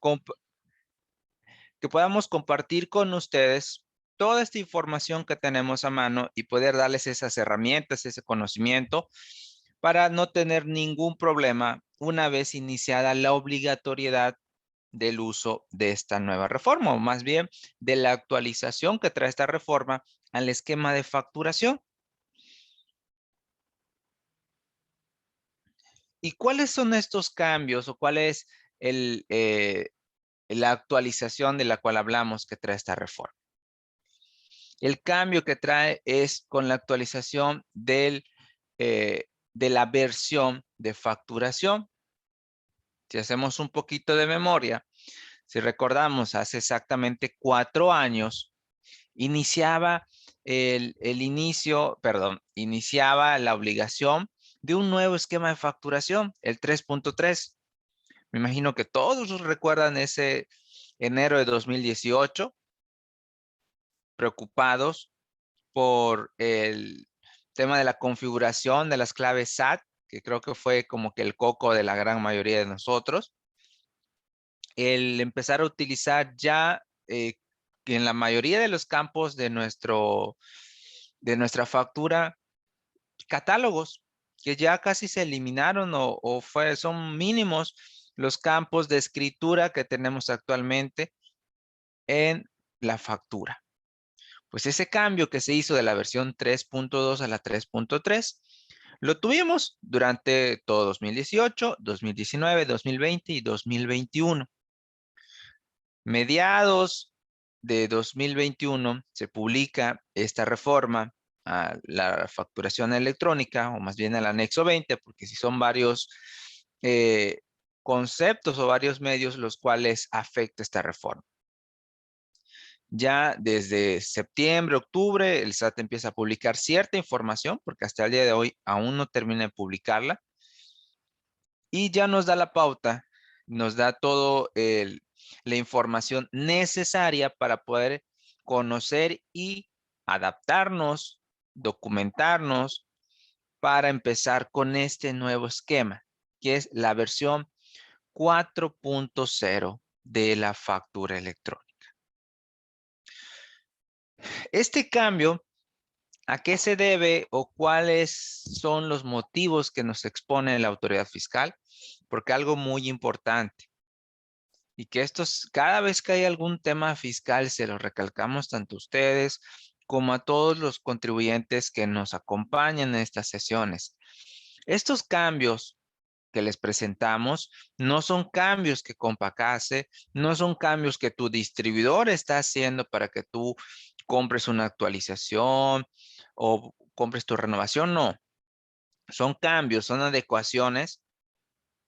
comp- que podamos compartir con ustedes toda esta información que tenemos a mano y poder darles esas herramientas, ese conocimiento para no tener ningún problema una vez iniciada la obligatoriedad del uso de esta nueva reforma, o más bien de la actualización que trae esta reforma al esquema de facturación. ¿Y cuáles son estos cambios o cuál es el, la actualización de la cual hablamos que trae esta reforma? El cambio que trae es con la actualización de la versión de facturación. Si hacemos un poquito de memoria, si recordamos, hace exactamente 4 años, iniciaba iniciaba la obligación de un nuevo esquema de facturación, el 3.3. Me imagino que todos recuerdan ese enero de 2018, preocupados por el tema de la configuración de las claves SAT, que creo que fue como que el coco de la gran mayoría de nosotros. El empezar a utilizar ya en la mayoría de los campos de nuestra factura, catálogos que ya casi se eliminaron son mínimos los campos de escritura que tenemos actualmente en la factura. Pues ese cambio que se hizo de la versión 3.2 a la 3.3 lo tuvimos durante todo 2018, 2019, 2020 y 2021. Mediados de 2021 se publica esta reforma a la facturación electrónica, o más bien al anexo 20, porque si son varios conceptos o varios medios los cuales afecta esta reforma. Ya desde septiembre, octubre, el SAT empieza a publicar cierta información, porque hasta el día de hoy aún no termina de publicarla, y ya nos da la pauta, nos da todo la información necesaria para poder conocer y adaptarnos, documentarnos para empezar con este nuevo esquema, que es la versión 4.0 de la factura electrónica. Este cambio, ¿a qué se debe o cuáles son los motivos que nos expone la autoridad fiscal? Porque algo muy importante, y que cada vez que hay algún tema fiscal, se lo recalcamos tanto a ustedes como a todos los contribuyentes que nos acompañan en estas sesiones. Estos cambios que les presentamos no son cambios que Compacase, no son cambios que tu distribuidor está haciendo para que tú compres una actualización o compres tu renovación, no. Son cambios, son adecuaciones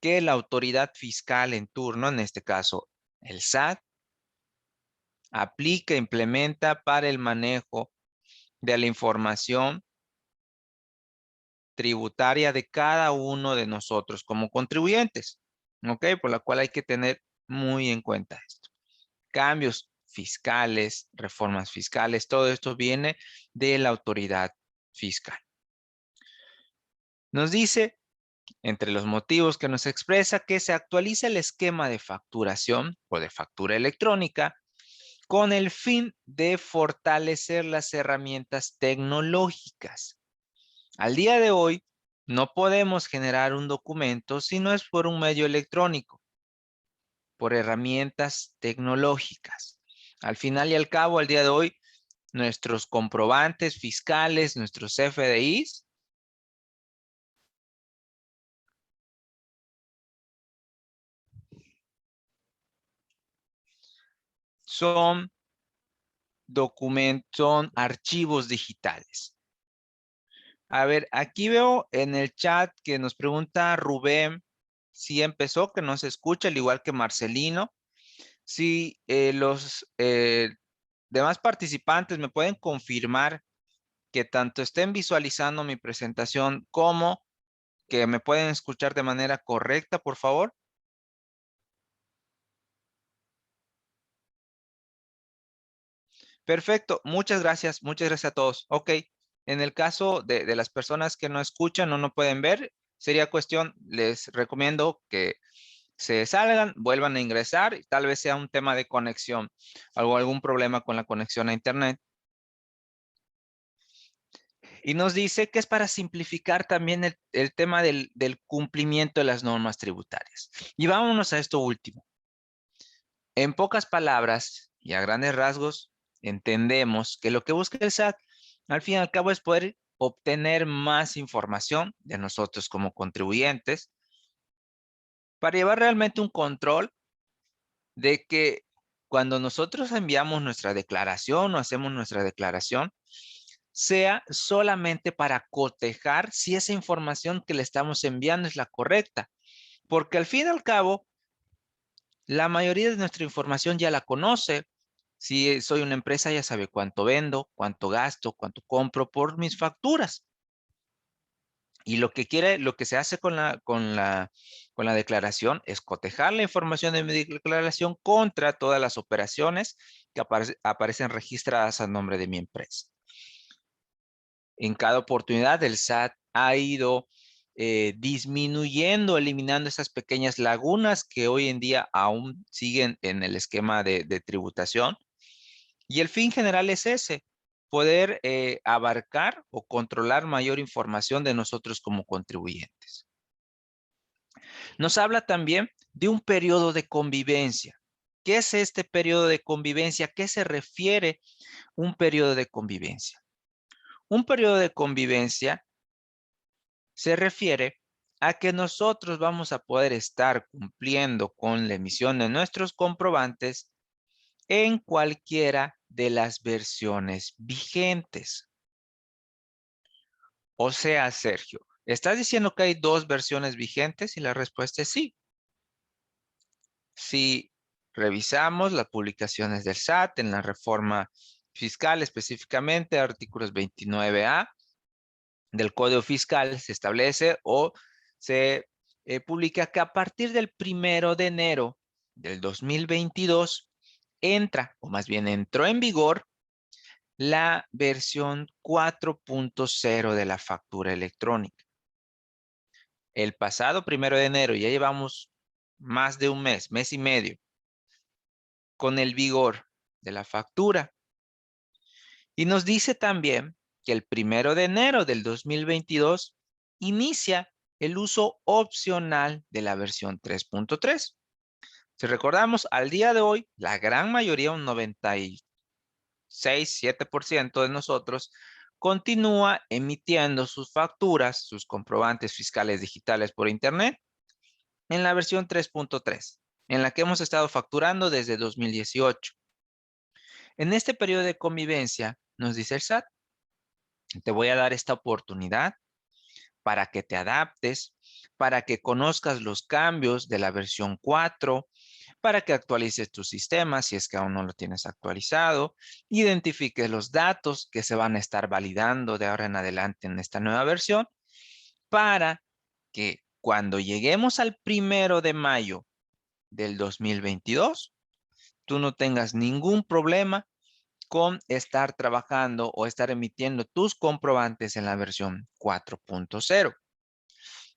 que la autoridad fiscal en turno, en este caso el SAT, aplica, implementa para el manejo de la información tributaria de cada uno de nosotros como contribuyentes, ¿ok? Por la cual hay que tener muy en cuenta esto. Cambios fiscales, reformas fiscales, todo esto viene de la autoridad fiscal. Nos dice, entre los motivos que nos expresa, que se actualiza el esquema de facturación o de factura electrónica con el fin de fortalecer las herramientas tecnológicas. Al día de hoy, no podemos generar un documento si no es por un medio electrónico, por herramientas tecnológicas. Al final y al cabo, al día de hoy, nuestros comprobantes fiscales, nuestros FDIs, son documentos, son archivos digitales. A ver, aquí veo en el chat que nos pregunta Rubén si empezó, que no se escucha, al igual que Marcelino. Si los demás participantes me pueden confirmar que tanto estén visualizando mi presentación como que me pueden escuchar de manera correcta, por favor. Perfecto, muchas gracias a todos. Ok, en el caso de las personas que no escuchan o no pueden ver, sería cuestión, les recomiendo que se salgan, vuelvan a ingresar, y tal vez sea un tema de conexión, algún problema con la conexión a internet. Y nos dice que es para simplificar también el tema del cumplimiento de las normas tributarias. Y vámonos a esto último. En pocas palabras y a grandes rasgos, entendemos que lo que busca el SAT, al fin y al cabo, es poder obtener más información de nosotros como contribuyentes para llevar realmente un control de que cuando nosotros enviamos nuestra declaración o hacemos nuestra declaración, sea solamente para cotejar si esa información que le estamos enviando es la correcta. Porque al fin y al cabo, la mayoría de nuestra información ya la conoce. Si soy una empresa, ya sabe cuánto vendo, cuánto gasto, cuánto compro por mis facturas. Y lo que quiere, lo que se hace con la declaración es cotejar la información de mi declaración contra todas las operaciones que aparecen registradas a nombre de mi empresa. En cada oportunidad el SAT ha ido disminuyendo, eliminando esas pequeñas lagunas que hoy en día aún siguen en el esquema de tributación. Y el fin general es ese, poder abarcar o controlar mayor información de nosotros como contribuyentes. Nos habla también de un periodo de convivencia. ¿Qué es este periodo de convivencia? ¿A qué se refiere un periodo de convivencia? Un periodo de convivencia se refiere a que nosotros vamos a poder estar cumpliendo con la emisión de nuestros comprobantes en cualquiera de las versiones vigentes. O sea, Sergio, ¿estás diciendo que hay dos versiones vigentes? Y la respuesta es sí. Si revisamos las publicaciones del SAT en la reforma fiscal, específicamente artículos 29A del Código Fiscal, se establece o se publica que a partir del 1 de enero del 2022 entra, o más bien entró en vigor, la versión 4.0 de la factura electrónica. El pasado 1 de enero, ya llevamos más de un mes y medio, con el vigor de la factura. Y nos dice también que el 1 de enero del 2022 inicia el uso opcional de la versión 3.3. Si recordamos, al día de hoy, la gran mayoría, un 96-7% de nosotros, continúa emitiendo sus facturas, sus comprobantes fiscales digitales por Internet en la versión 3.3, en la que hemos estado facturando desde 2018. En este periodo de convivencia, nos dice el SAT, te voy a dar esta oportunidad para que te adaptes, para que conozcas los cambios de la versión 4, para que actualices tu sistema si es que aún no lo tienes actualizado, identifiques los datos que se van a estar validando de ahora en adelante en esta nueva versión, para que cuando lleguemos al 1 de mayo del 2022, tú no tengas ningún problema con estar trabajando o estar emitiendo tus comprobantes en la versión 4.0.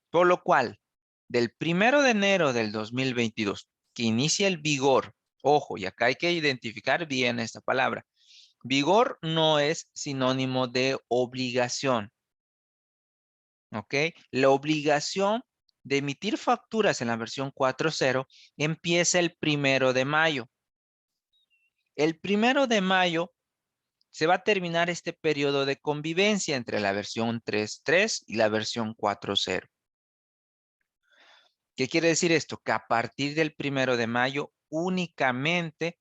Por lo cual, del 1 de enero del 2022, que inicia el vigor, ojo, y acá hay que identificar bien esta palabra. Vigor no es sinónimo de obligación, ¿ok? La obligación de emitir facturas en la versión 4.0 empieza el 1 de mayo. El 1 de mayo se va a terminar este periodo de convivencia entre la versión 3.3 y la versión 4.0. ¿Qué quiere decir esto? Que a partir del 1 de mayo únicamente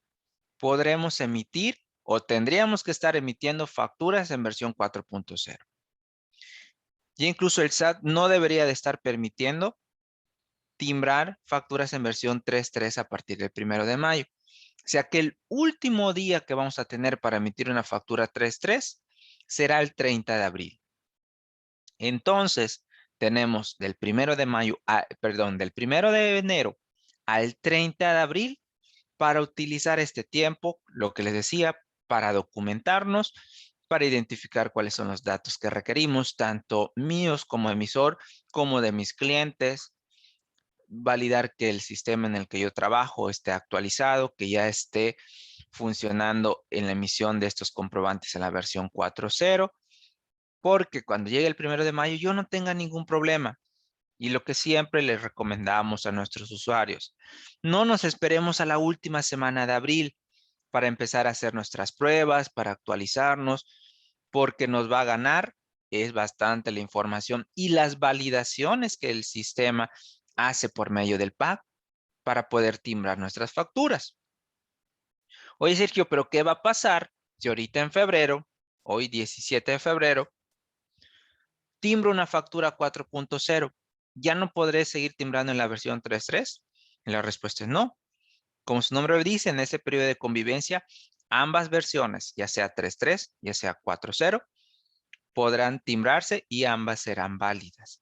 podremos emitir o tendríamos que estar emitiendo facturas en versión 4.0. Y incluso el SAT no debería de estar permitiendo timbrar facturas en versión 3.3 a partir del 1 de mayo. O sea que el último día que vamos a tener para emitir una factura 3.3 será el 30 de abril. Entonces, tenemos del 1 de mayo, del 1 de enero al 30 de abril para utilizar este tiempo, lo que les decía, para documentarnos, para identificar cuáles son los datos que requerimos, tanto míos como emisor, como de mis clientes, validar que el sistema en el que yo trabajo esté actualizado, que ya esté funcionando en la emisión de estos comprobantes en la versión 4.0, porque cuando llegue el 1 de mayo yo no tenga ningún problema. Y lo que siempre les recomendamos a nuestros usuarios, no nos esperemos a la última semana de abril para empezar a hacer nuestras pruebas, para actualizarnos, porque nos va a ganar, es bastante la información y las validaciones que el sistema hace por medio del PAC para poder timbrar nuestras facturas. Oye, Sergio, pero ¿qué va a pasar si ahorita en febrero, hoy 17 de febrero, timbro una factura 4.0? ¿Ya no podré seguir timbrando en la versión 3.3? Y la respuesta es no. Como su nombre dice, en ese periodo de convivencia, ambas versiones, ya sea 3.3, ya sea 4.0, podrán timbrarse y ambas serán válidas.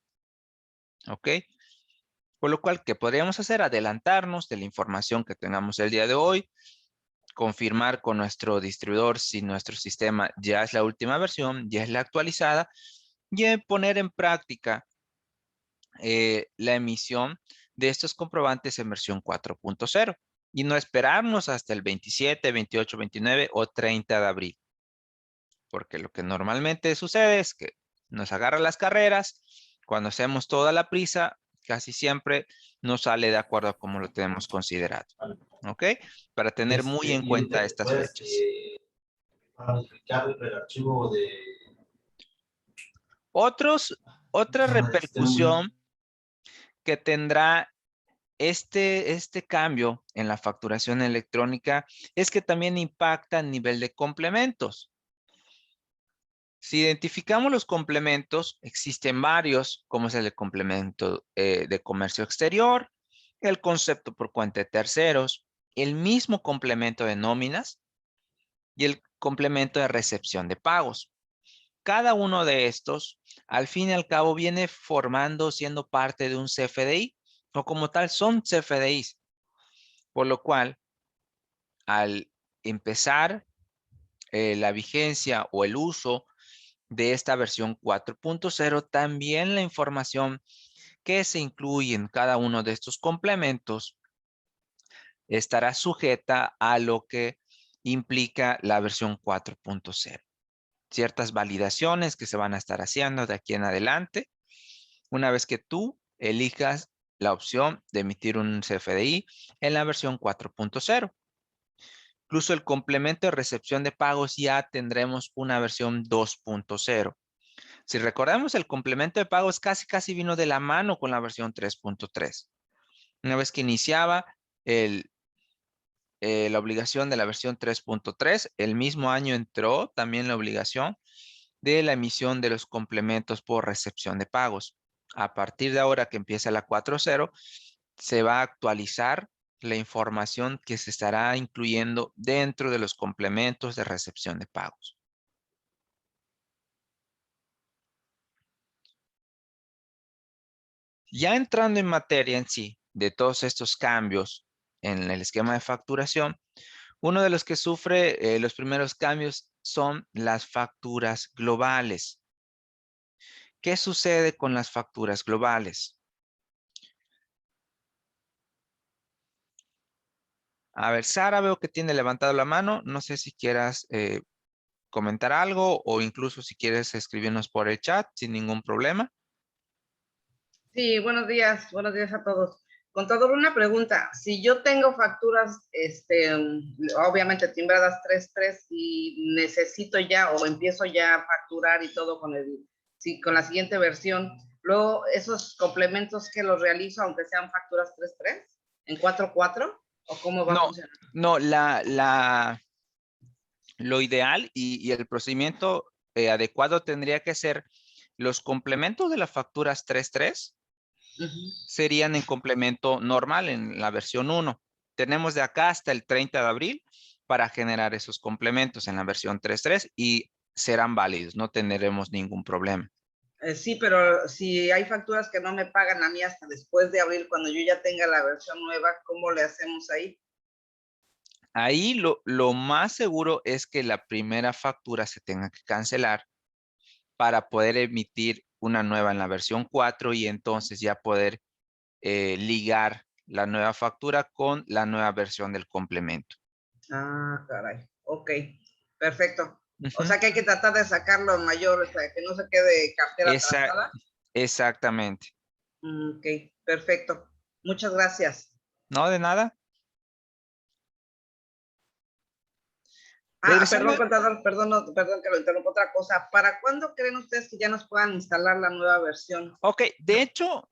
¿Ok? Por lo cual, ¿qué podríamos hacer? Adelantarnos de la información que tengamos el día de hoy, confirmar con nuestro distribuidor si nuestro sistema ya es la última versión, ya es la actualizada, y poner en práctica la emisión de estos comprobantes en versión 4.0 y no esperarnos hasta el 27, 28, 29 o 30 de abril. Porque lo que normalmente sucede es que nos agarra las carreras, cuando hacemos toda la prisa, casi siempre no sale de acuerdo a como lo tenemos considerado. ¿Ok? Para tener muy en Y cuenta estas después fechas. modificar el archivo de, Otra del sistema. repercusión que tendrá este cambio en la facturación electrónica es que también impacta a nivel de complementos. Si identificamos los complementos, existen varios, como es el complemento de comercio exterior, el concepto por cuenta de terceros, el mismo complemento de nóminas y el complemento de recepción de pagos. Cada uno de estos, al fin y al cabo, viene formando, siendo parte de un CFDI, o como tal son CFDIs, por lo cual, al empezar la vigencia o el uso de esta versión 4.0, también la información que se incluye en cada uno de estos complementos estará sujeta a lo que implica la versión 4.0. Ciertas validaciones que se van a estar haciendo de aquí en adelante, una vez que tú elijas la opción de emitir un CFDI en la versión 4.0. Incluso el complemento de recepción de pagos ya tendremos una versión 2.0. Si recordamos, el complemento de pagos casi vino de la mano con la versión 3.3. Una vez que iniciaba la obligación de la versión 3.3, el mismo año entró también la obligación de la emisión de los complementos por recepción de pagos. A partir de ahora que empieza la 4.0, se va a actualizar la información que se estará incluyendo dentro de los complementos de recepción de pagos. Ya entrando en materia en sí de todos estos cambios en el esquema de facturación, uno de los que sufre los primeros cambios son las facturas globales. ¿Qué sucede con las facturas globales? A ver, Sara, veo que tiene levantado la mano. No sé si quieras comentar algo o incluso si quieres escribirnos por el chat sin ningún problema. Sí, buenos días a todos. Contador, una pregunta. Si yo tengo facturas, obviamente timbradas 3.3 y necesito ya o empiezo ya a facturar y todo con la siguiente versión, luego esos complementos que los realizo, aunque sean facturas 3.3, en 4.4, ¿o cómo va a funcionar? No, lo ideal y el procedimiento adecuado tendría que ser los complementos de las facturas 3.3 serían en complemento normal en la versión 1. Tenemos de acá hasta el 30 de abril para generar esos complementos en la versión 3.3 y serán válidos, no tendremos ningún problema. Sí, pero si hay facturas que no me pagan a mí hasta después de abril, cuando yo ya tenga la versión nueva, ¿cómo le hacemos ahí? Ahí lo más seguro es que la primera factura se tenga que cancelar para poder emitir una nueva en la versión 4 y entonces ya poder ligar la nueva factura con la nueva versión del complemento. Ah, caray. Ok, perfecto. O Ujú. sea que hay que tratar de sacarlo mayor, o sea, que no se quede cartera Esa- atrasada. exactamente. Ok, perfecto. Muchas gracias. No, de nada. Perdón, Regresando. contador, perdón, perdón que lo interrumpo. Otra cosa, ¿para cuándo creen ustedes que ya nos puedan instalar la nueva versión? Ok, de hecho,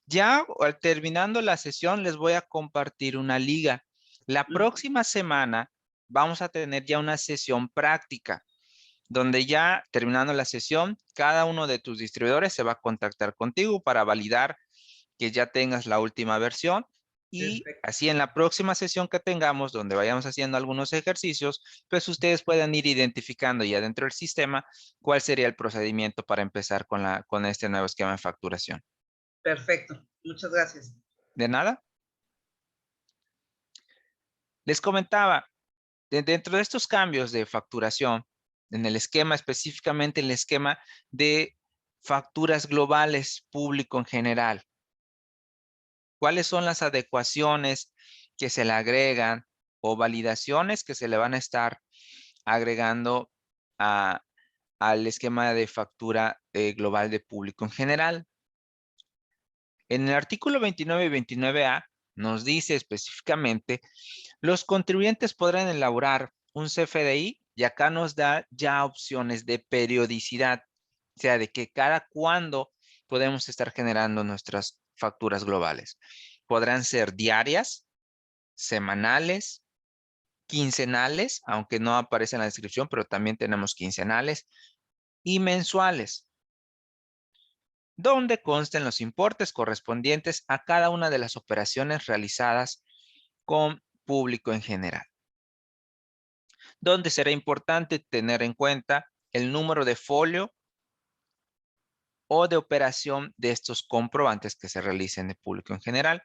ya terminando la sesión les voy a compartir una liga. La próxima semana vamos a tener ya una sesión práctica, donde ya terminando la sesión, cada uno de tus distribuidores se va a contactar contigo para validar que ya tengas la última versión. Y Perfecto, así en la próxima sesión que tengamos, donde vayamos haciendo algunos ejercicios, pues ustedes puedan ir identificando ya dentro del sistema cuál sería el procedimiento para empezar con este nuevo esquema de facturación. perfecto. Muchas gracias. De nada. Les comentaba, dentro de estos cambios de facturación, en el esquema, específicamente en el esquema de facturas globales público en general, ¿cuáles son las adecuaciones que se le agregan o validaciones que se le van a estar agregando al esquema de factura global de público en general? En el artículo 29 y 29A nos dice específicamente, los contribuyentes podrán elaborar un CFDI y acá nos da ya opciones de periodicidad, o sea, de que cada cuándo podemos estar generando nuestras facturas globales. Podrán ser diarias, semanales, quincenales, aunque no aparece en la descripción, pero también tenemos quincenales y mensuales, donde consten los importes correspondientes a cada una de las operaciones realizadas con público en general, donde será importante tener en cuenta el número de folio o de operación de estos comprobantes que se realicen de público en general,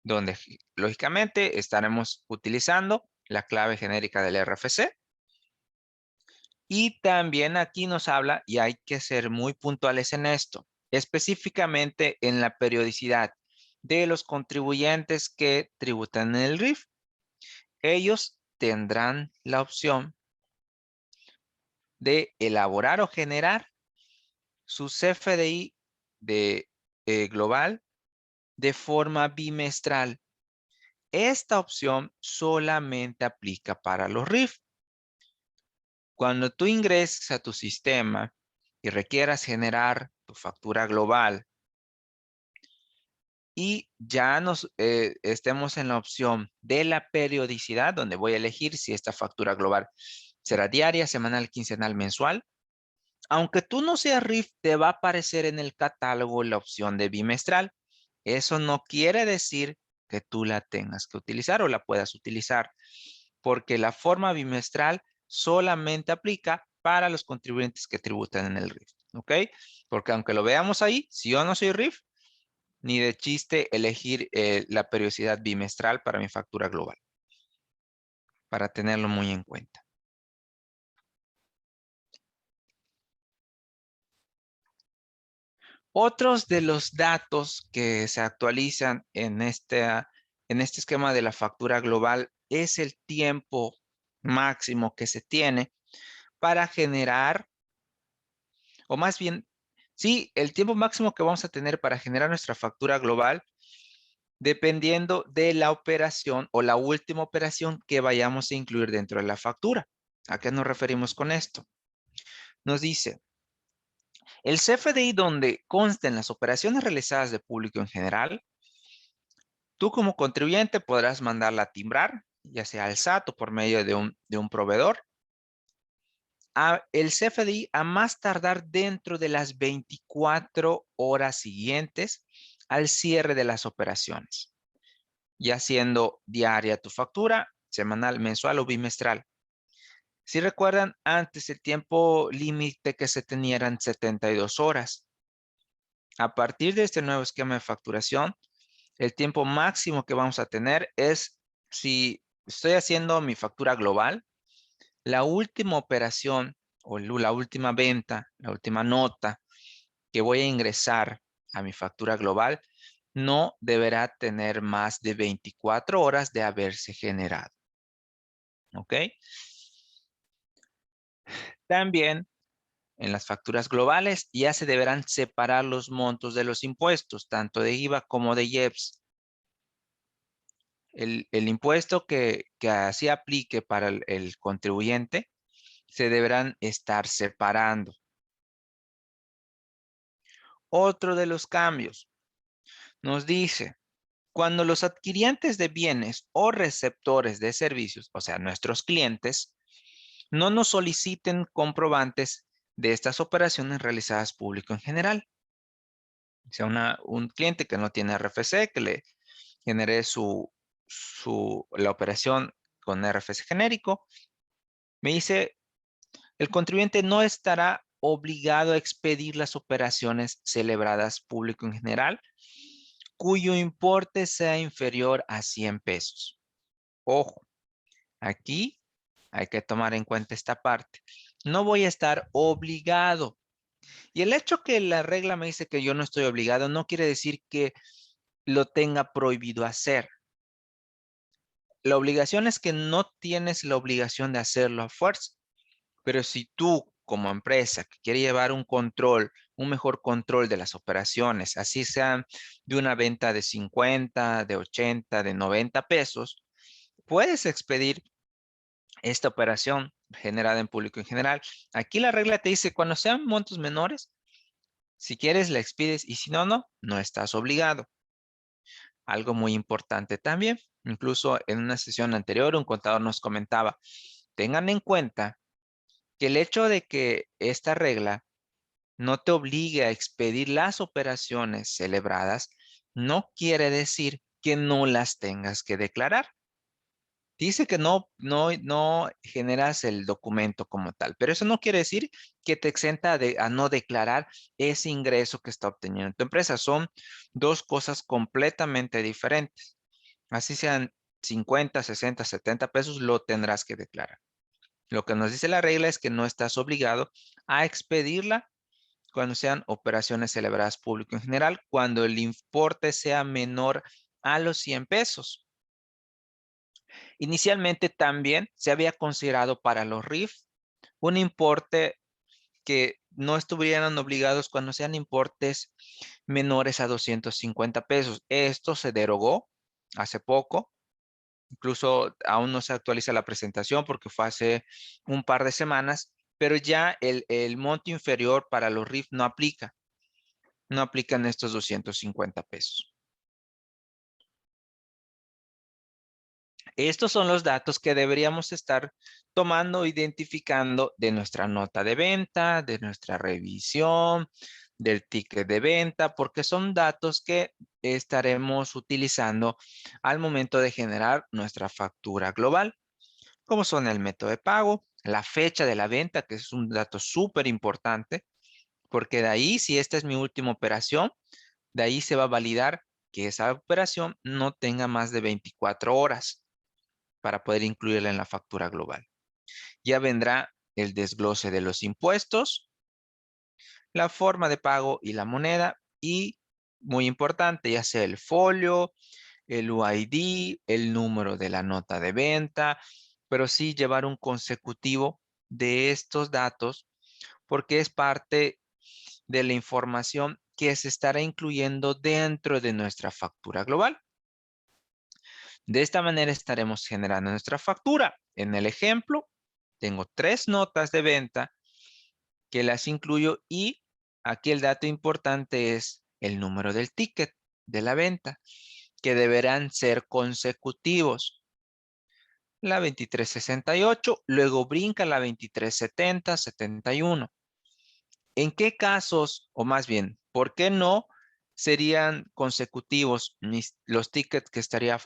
donde lógicamente estaremos utilizando la clave genérica del RFC. Y también aquí nos habla, y hay que ser muy puntuales en esto, específicamente en la periodicidad de los contribuyentes que tributan en el RIF. Ellos tendrán la opción de elaborar o generar su CFDI de global de forma bimestral. Esta opción solamente aplica para los RIF. Cuando tú ingreses a tu sistema y requieras generar tu factura global y ya estemos en la opción de la periodicidad, donde voy a elegir si esta factura global será diaria, semanal, quincenal, mensual. Aunque tú no seas RIF, te va a aparecer en el catálogo la opción de bimestral. Eso no quiere decir que tú la tengas que utilizar o la puedas utilizar, porque la forma bimestral solamente aplica para los contribuyentes que tributan en el RIF, ¿ok? Porque aunque lo veamos ahí, si yo no soy RIF, ni de chiste elegir la periodicidad bimestral para mi factura global, para tenerlo muy en cuenta. Otros de los datos que se actualizan en este esquema de la factura global es el tiempo máximo que se tiene para generar, o más bien, sí, el tiempo máximo que vamos a tener para generar nuestra factura global, dependiendo de la operación o la última operación que vayamos a incluir dentro de la factura. ¿A qué nos referimos con esto? Nos dice, el CFDI donde consten las operaciones realizadas de público en general, tú como contribuyente podrás mandarla a timbrar, ya sea al SAT o por medio de un proveedor, el CFDI a más tardar dentro de las 24 horas siguientes al cierre de las operaciones, ya siendo diaria tu factura, semanal, mensual o bimestral. Si recuerdan, antes el tiempo límite que se tenía eran 72 horas. A partir de este nuevo esquema de facturación, el tiempo máximo que vamos a tener es, si estoy haciendo mi factura global, la última operación o la última venta, la última nota que voy a ingresar a mi factura global, no deberá tener más de 24 horas de haberse generado. ¿Ok? También en las facturas globales ya se deberán separar los montos de los impuestos, tanto de IVA como de IEPS. El impuesto que así aplique para el contribuyente se deberán estar separando. Otro de los cambios nos dice, cuando los adquirientes de bienes o receptores de servicios, o sea, nuestros clientes, no nos soliciten comprobantes de estas operaciones realizadas público en general. O sea, un cliente que no tiene RFC, que le genere la operación con RFC genérico, me dice, el contribuyente no estará obligado a expedir las operaciones celebradas público en general, cuyo importe sea inferior a 100 pesos. Ojo, aquí hay que tomar en cuenta esta parte. No voy a estar obligado. Y el hecho que la regla me dice que yo no estoy obligado no quiere decir que lo tenga prohibido hacer. La obligación es que no tienes la obligación de hacerlo a fuerza. Pero si tú, como empresa, que quiere llevar un control, un mejor control de las operaciones, así sean de una venta de 50, de 80, de 90 pesos, puedes expedir esta operación generada en público en general. Aquí la regla te dice, cuando sean montos menores, si quieres la expides y si no, no estás obligado. Algo muy importante también, incluso en una sesión anterior, un contador nos comentaba, tengan en cuenta que el hecho de que esta regla no te obligue a expedir las operaciones celebradas, no quiere decir que no las tengas que declarar. Dice que no generas el documento como tal, pero eso no quiere decir que te exenta a no declarar ese ingreso que está obteniendo tu empresa. Son dos cosas completamente diferentes. Así sean 50, 60, 70 pesos, lo tendrás que declarar. Lo que nos dice la regla es que no estás obligado a expedirla cuando sean operaciones celebradas público en general, cuando el importe sea menor a los 100 pesos. Inicialmente también se había considerado para los RIF un importe que no estuvieran obligados cuando sean importes menores a 250 pesos. Esto se derogó hace poco. Incluso aún no se actualiza la presentación porque fue hace un par de semanas, pero ya el monto inferior para los RIF no aplica. No aplican estos 250 pesos. Estos son los datos que deberíamos estar tomando, identificando de nuestra nota de venta, de nuestra revisión, del ticket de venta, porque son datos que estaremos utilizando al momento de generar nuestra factura global, como son el método de pago, la fecha de la venta, que es un dato súper importante, porque de ahí, si esta es mi última operación, de ahí se va a validar que esa operación no tenga más de 24 horas para poder incluirla en la factura global. Ya vendrá el desglose de los impuestos, la forma de pago y la moneda y, muy importante, ya sea el folio, el UID, el número de la nota de venta, pero sí llevar un consecutivo de estos datos porque es parte de la información que se estará incluyendo dentro de nuestra factura global. De esta manera estaremos generando nuestra factura. En el ejemplo, tengo 3 notas de venta que las incluyo y aquí el dato importante es el número del ticket de la venta, que deberán ser consecutivos. La 2368, luego brinca la 2370, 71. ¿En qué casos, o más bien, por qué no serían consecutivos los tickets que estaría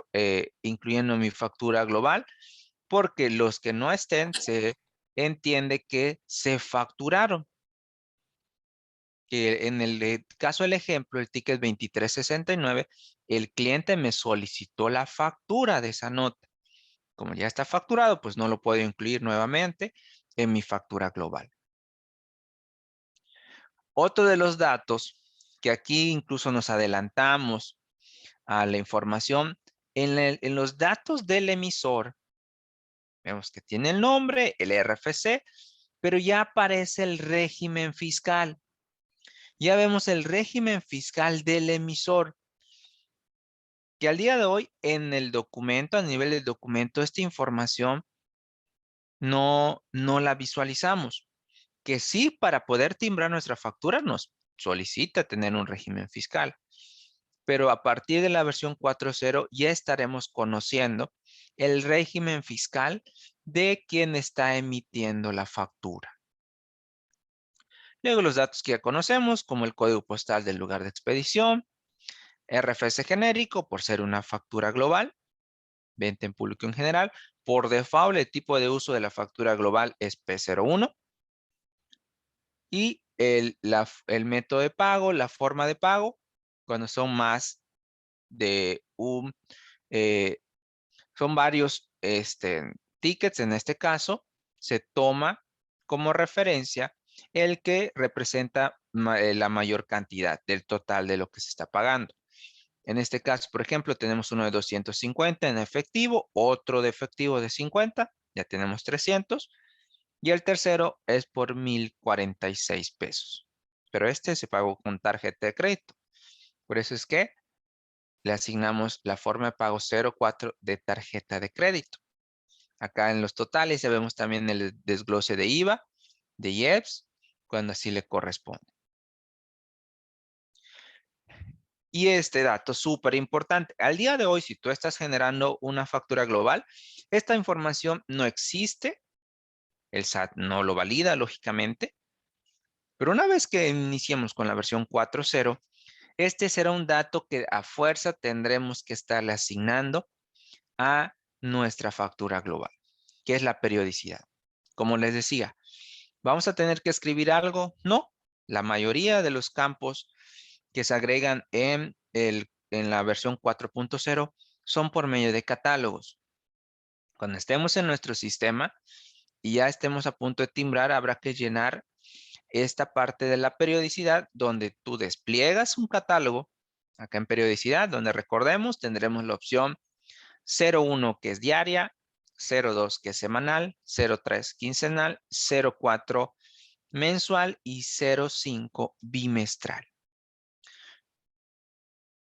incluyendo en mi factura global? Porque los que no estén, se entiende que se facturaron. Que en el caso del ejemplo, el ticket 2369, el cliente me solicitó la factura de esa nota. Como ya está facturado, pues no lo puedo incluir nuevamente en mi factura global. Otro de los datos que aquí incluso nos adelantamos a la información en los datos del emisor. Vemos que tiene el nombre, el RFC, pero ya aparece el régimen fiscal. Ya vemos el régimen fiscal del emisor, que al día de hoy en el documento, a nivel del documento, esta información no la visualizamos. Que sí, para poder timbrar nuestra factura nos solicita tener un régimen fiscal. Pero a partir de la versión 4.0 ya estaremos conociendo el régimen fiscal de quien está emitiendo la factura. Luego los datos que ya conocemos, como el código postal del lugar de expedición, RFC genérico por ser una factura global, venta en público en general. Por default, el tipo de uso de la factura global es P01. Y el método de pago, la forma de pago, cuando son más de son varios tickets, en este caso, se toma como referencia el que representa la mayor cantidad del total de lo que se está pagando. En este caso, por ejemplo, tenemos uno de 250 en efectivo, otro de efectivo de 50, ya tenemos 300, y el tercero es por 1,046 pesos. Pero este se pagó con tarjeta de crédito. Por eso es que le asignamos la forma de pago 04 de tarjeta de crédito. Acá en los totales ya vemos también el desglose de IVA, de IEPS, cuando así le corresponde. Y este dato súper importante. Al día de hoy, si tú estás generando una factura global, esta información no existe. El SAT no lo valida, lógicamente. Pero una vez que iniciemos con la versión 4.0, este será un dato que a fuerza tendremos que estarle asignando a nuestra factura global, que es la periodicidad. Como les decía, ¿vamos a tener que escribir algo? No. La mayoría de los campos que se agregan en la versión 4.0 son por medio de catálogos. Cuando estemos en nuestro sistema y ya estemos a punto de timbrar, habrá que llenar esta parte de la periodicidad donde tú despliegas un catálogo. Acá en periodicidad, donde recordemos, tendremos la opción 01 que es diaria, 02 que es semanal, 03 quincenal, 04 mensual y 05 bimestral.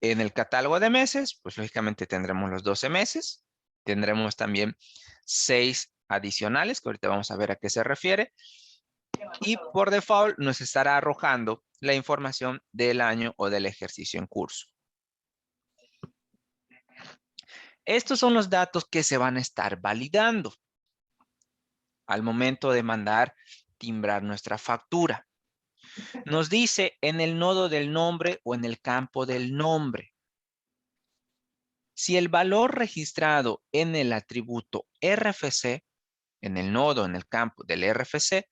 En el catálogo de meses, pues lógicamente tendremos los 12 meses. Tendremos también 6 adicionales, que ahorita vamos a ver a qué se refiere. Y por default nos estará arrojando la información del año o del ejercicio en curso. Estos son los datos que se van a estar validando al momento de mandar timbrar nuestra factura. Nos dice en el nodo del nombre o en el campo del nombre. Si el valor registrado en el atributo RFC, en el nodo, en el campo del RFC,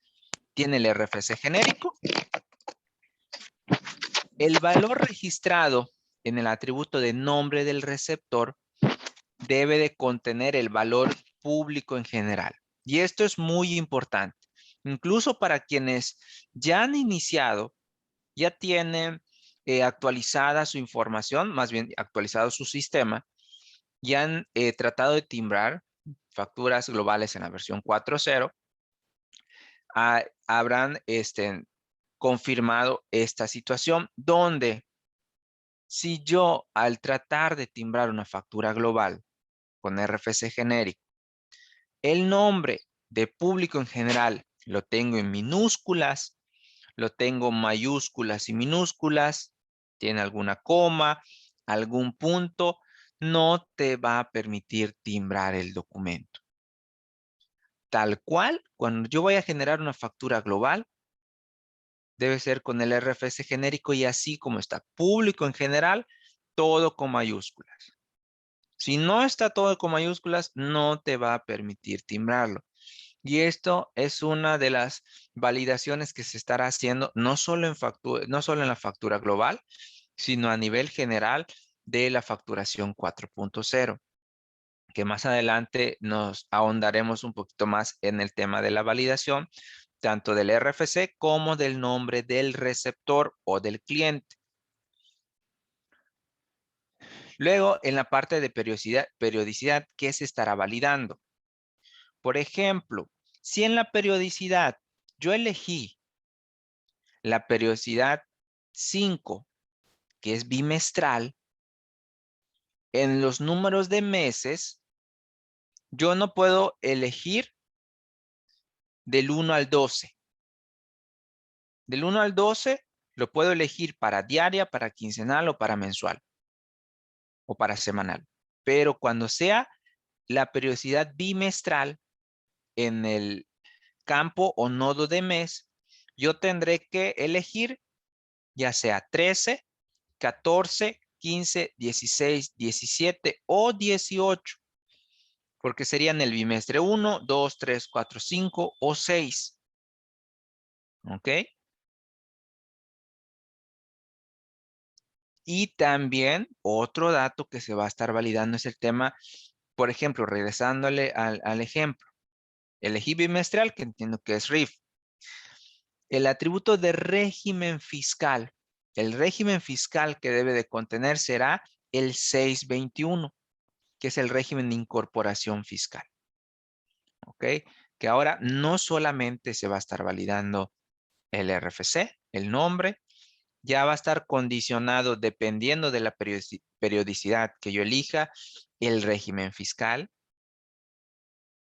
tiene el RFC genérico, el valor registrado en el atributo de nombre del receptor debe de contener el valor público en general. Y esto es muy importante. Incluso para quienes ya han iniciado, ya tienen actualizada su información, más bien actualizado su sistema, y han tratado de timbrar facturas globales en la versión 4.0, habrán confirmado esta situación donde si yo al tratar de timbrar una factura global con RFC genérico, el nombre de público en general lo tengo en minúsculas, lo tengo mayúsculas y minúsculas, tiene alguna coma, algún punto, no te va a permitir timbrar el documento. Tal cual, cuando yo voy a generar una factura global, debe ser con el RFC genérico y así como está público en general, todo con mayúsculas. Si no está todo con mayúsculas, no te va a permitir timbrarlo. Y esto es una de las validaciones que se estará haciendo no solo en la factura global, sino a nivel general de la facturación 4.0, que más adelante nos ahondaremos un poquito más en el tema de la validación, tanto del RFC como del nombre del receptor o del cliente. Luego, en la parte de periodicidad, ¿qué se estará validando? Por ejemplo, si en la periodicidad yo elegí la periodicidad 5, que es bimestral, en los números de meses, yo no puedo elegir del 1 al 12. Del 1 al 12 lo puedo elegir para diaria, para quincenal o para mensual o para semanal. Pero cuando sea la periodicidad bimestral en el campo o nodo de mes, yo tendré que elegir ya sea 13, 14, 15, 16, 17 o 18, porque serían el bimestre 1, 2, 3, 4, 5 o 6. ¿Ok? Y también otro dato que se va a estar validando es el tema, por ejemplo, regresándole al ejemplo. Elegí bimestral, que entiendo que es RIF. El atributo de régimen fiscal. El régimen fiscal que debe de contener será el 621, que es el régimen de incorporación fiscal. ¿Ok? Que ahora no solamente se va a estar validando el RFC, el nombre, ya va a estar condicionado dependiendo de la periodicidad que yo elija, el régimen fiscal,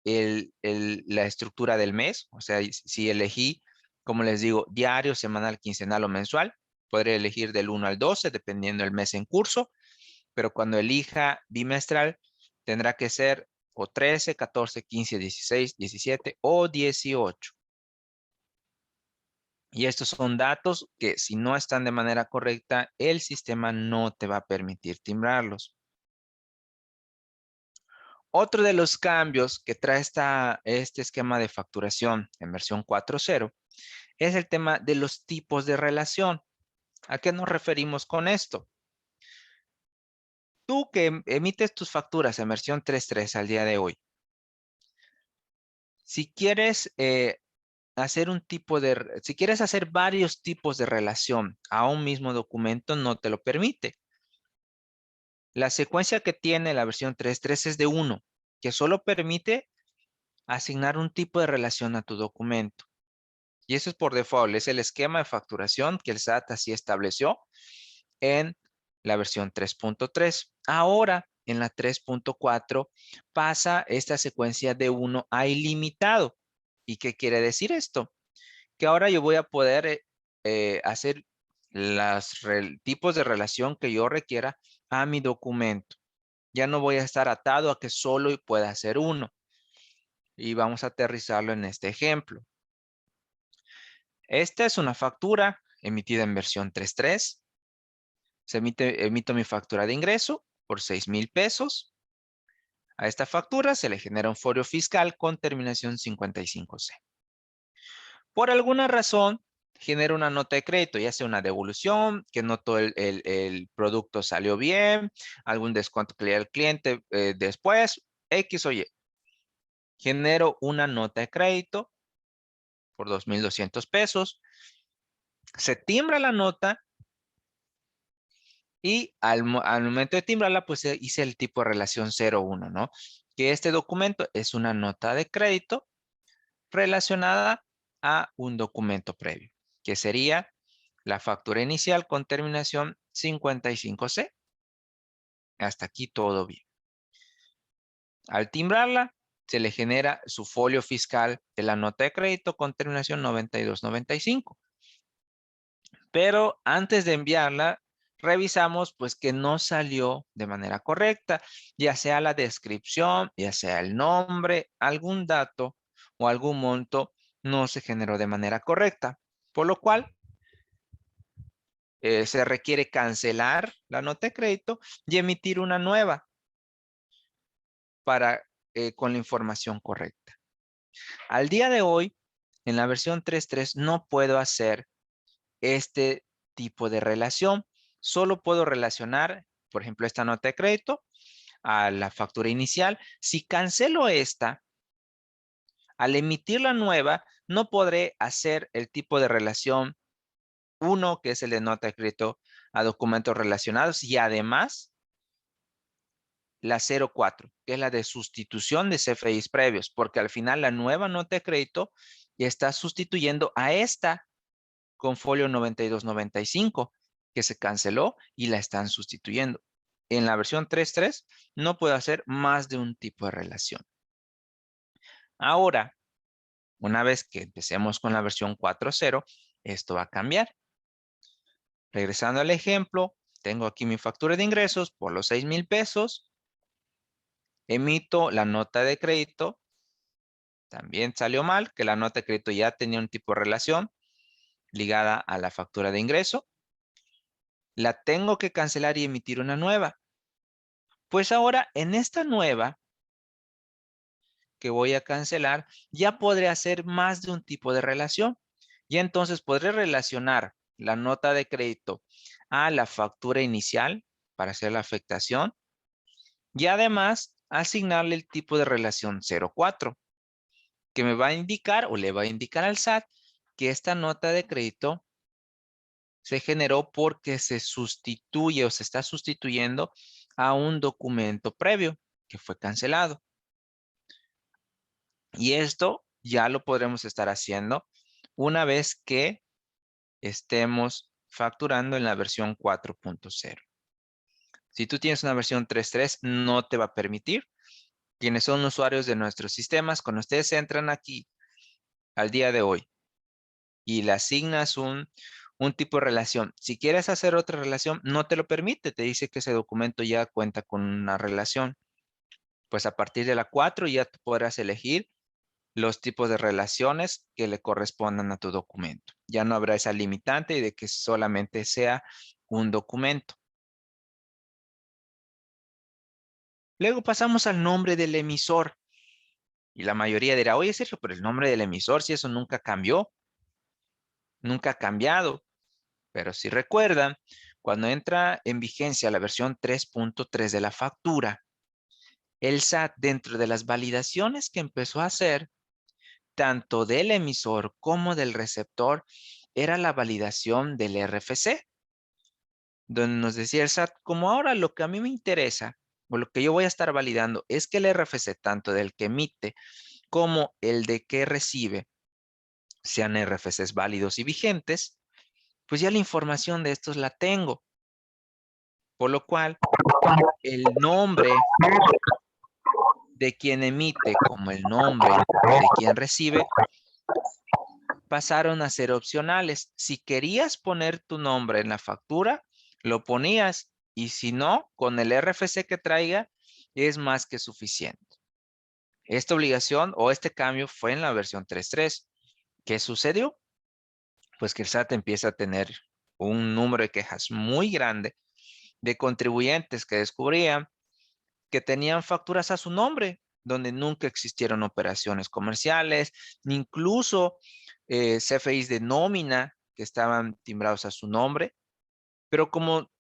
la estructura del mes, o sea, si elegí, como les digo, diario, semanal, quincenal o mensual, podré elegir del 1 al 12, dependiendo del mes en curso, pero cuando elija bimestral, tendrá que ser o 13, 14, 15, 16, 17 o 18. Y estos son datos que si no están de manera correcta, el sistema no te va a permitir timbrarlos. Otro de los cambios que trae este esquema de facturación en versión 4.0 es el tema de los tipos de relación. ¿A qué nos referimos con esto? Tú que emites tus facturas en versión 3.3 al día de hoy, si quieres si quieres hacer varios tipos de relación a un mismo documento, no te lo permite. La secuencia que tiene la versión 3.3 es de 1, que solo permite asignar un tipo de relación a tu documento. Y eso es por default, es el esquema de facturación que el SAT así estableció en la versión 3.3. Ahora, en la 3.4, pasa esta secuencia de 1 a ilimitado. ¿Y qué quiere decir esto? Que ahora yo voy a poder hacer los tipos de relación que yo requiera a mi documento. Ya no voy a estar atado a que solo pueda hacer uno. Y vamos a aterrizarlo en este ejemplo. Esta es una factura emitida en versión 3.3. Emito mi factura de ingreso por 6,000 pesos. A esta factura se le genera un folio fiscal con terminación 55C. Por alguna razón, genera una nota de crédito, ya sea una devolución, que no todo el producto salió bien, algún descuento que le da al cliente después, X o Y. Genero una nota de crédito por 2,200 pesos. Se timbra la nota y al momento de timbrarla, pues hice el tipo de relación 0,1, ¿no? Que este documento es una nota de crédito relacionada a un documento previo, que sería la factura inicial con terminación 55C. Hasta aquí todo bien. Al timbrarla, se le genera su folio fiscal de la nota de crédito con terminación 9295. Pero antes de enviarla, revisamos pues que no salió de manera correcta, ya sea la descripción, ya sea el nombre, algún dato o algún monto no se generó de manera correcta, por lo cual se requiere cancelar la nota de crédito y emitir una nueva con la información correcta. Al día de hoy, en la versión 3.3 no puedo hacer este tipo de relación. Solo puedo relacionar, por ejemplo, esta nota de crédito a la factura inicial. Si cancelo esta, al emitir la nueva, no podré hacer el tipo de relación 1, que es el de nota de crédito a documentos relacionados, y además la 04, que es la de sustitución de CFIs previos, porque al final la nueva nota de crédito está sustituyendo a esta con folio 9295, que se canceló y la están sustituyendo. En la versión 3.3 no puedo hacer más de un tipo de relación. Ahora, una vez que empecemos con la versión 4.0, esto va a cambiar. Regresando al ejemplo, tengo aquí mi factura de ingresos por los 6,000 pesos. Emito la nota de crédito. También salió mal, que la nota de crédito ya tenía un tipo de relación ligada a la factura de ingreso. La tengo que cancelar y emitir una nueva. Pues ahora, en esta nueva que voy a cancelar, ya podré hacer más de un tipo de relación. Y entonces podré relacionar la nota de crédito a la factura inicial para hacer la afectación. Y además, asignarle el tipo de relación 04, que me va a indicar o le va a indicar al SAT que esta nota de crédito se generó porque se sustituye o se está sustituyendo a un documento previo que fue cancelado. Y esto ya lo podremos estar haciendo una vez que estemos facturando en la versión 4.0. Si tú tienes una versión 3.3, no te va a permitir. Quienes son usuarios de nuestros sistemas, cuando ustedes entran aquí al día de hoy y le asignas un tipo de relación, si quieres hacer otra relación, no te lo permite. Te dice que ese documento ya cuenta con una relación. Pues a partir de la 4 ya tú podrás elegir los tipos de relaciones que le correspondan a tu documento. Ya no habrá esa limitante de que solamente sea un documento. Luego pasamos al nombre del emisor. Y la mayoría dirá, oye Sergio, pero el nombre del emisor, si eso nunca cambió, nunca ha cambiado. Pero si recuerdan, cuando entra en vigencia la versión 3.3 de la factura, el SAT, dentro de las validaciones que empezó a hacer, tanto del emisor como del receptor, era la validación del RFC, donde nos decía el SAT, como ahora lo que a mí me interesa, o lo que yo voy a estar validando, es que el RFC, tanto del que emite como el de que recibe, sean RFCs válidos y vigentes, pues ya la información de estos la tengo. Por lo cual, el nombre de quien emite como el nombre de quien recibe pasaron a ser opcionales. Si querías poner tu nombre en la factura, lo ponías, y si no, con el RFC que traiga, es más que suficiente. Esta obligación o este cambio fue en la versión 3.3. ¿Qué sucedió? Pues que el SAT empieza a tener un número de quejas muy grande de contribuyentes que descubrían que tenían facturas a su nombre, donde nunca existieron operaciones comerciales, ni incluso CFIs de nómina que estaban timbrados a su nombre, pero como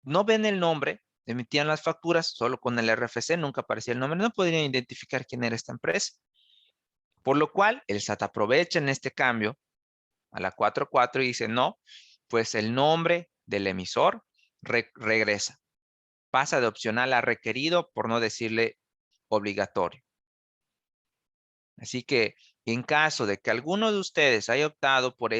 no ven el nombre, emitían las facturas solo con el RFC, nunca aparecía el nombre, no podrían identificar quién era esta empresa. Por lo cual, el SAT aprovecha en este cambio a la 4.4 y dice, no, pues el nombre del emisor regresa. Pasa de opcional a requerido, por no decirle obligatorio. Así que en caso de que alguno de ustedes haya optado por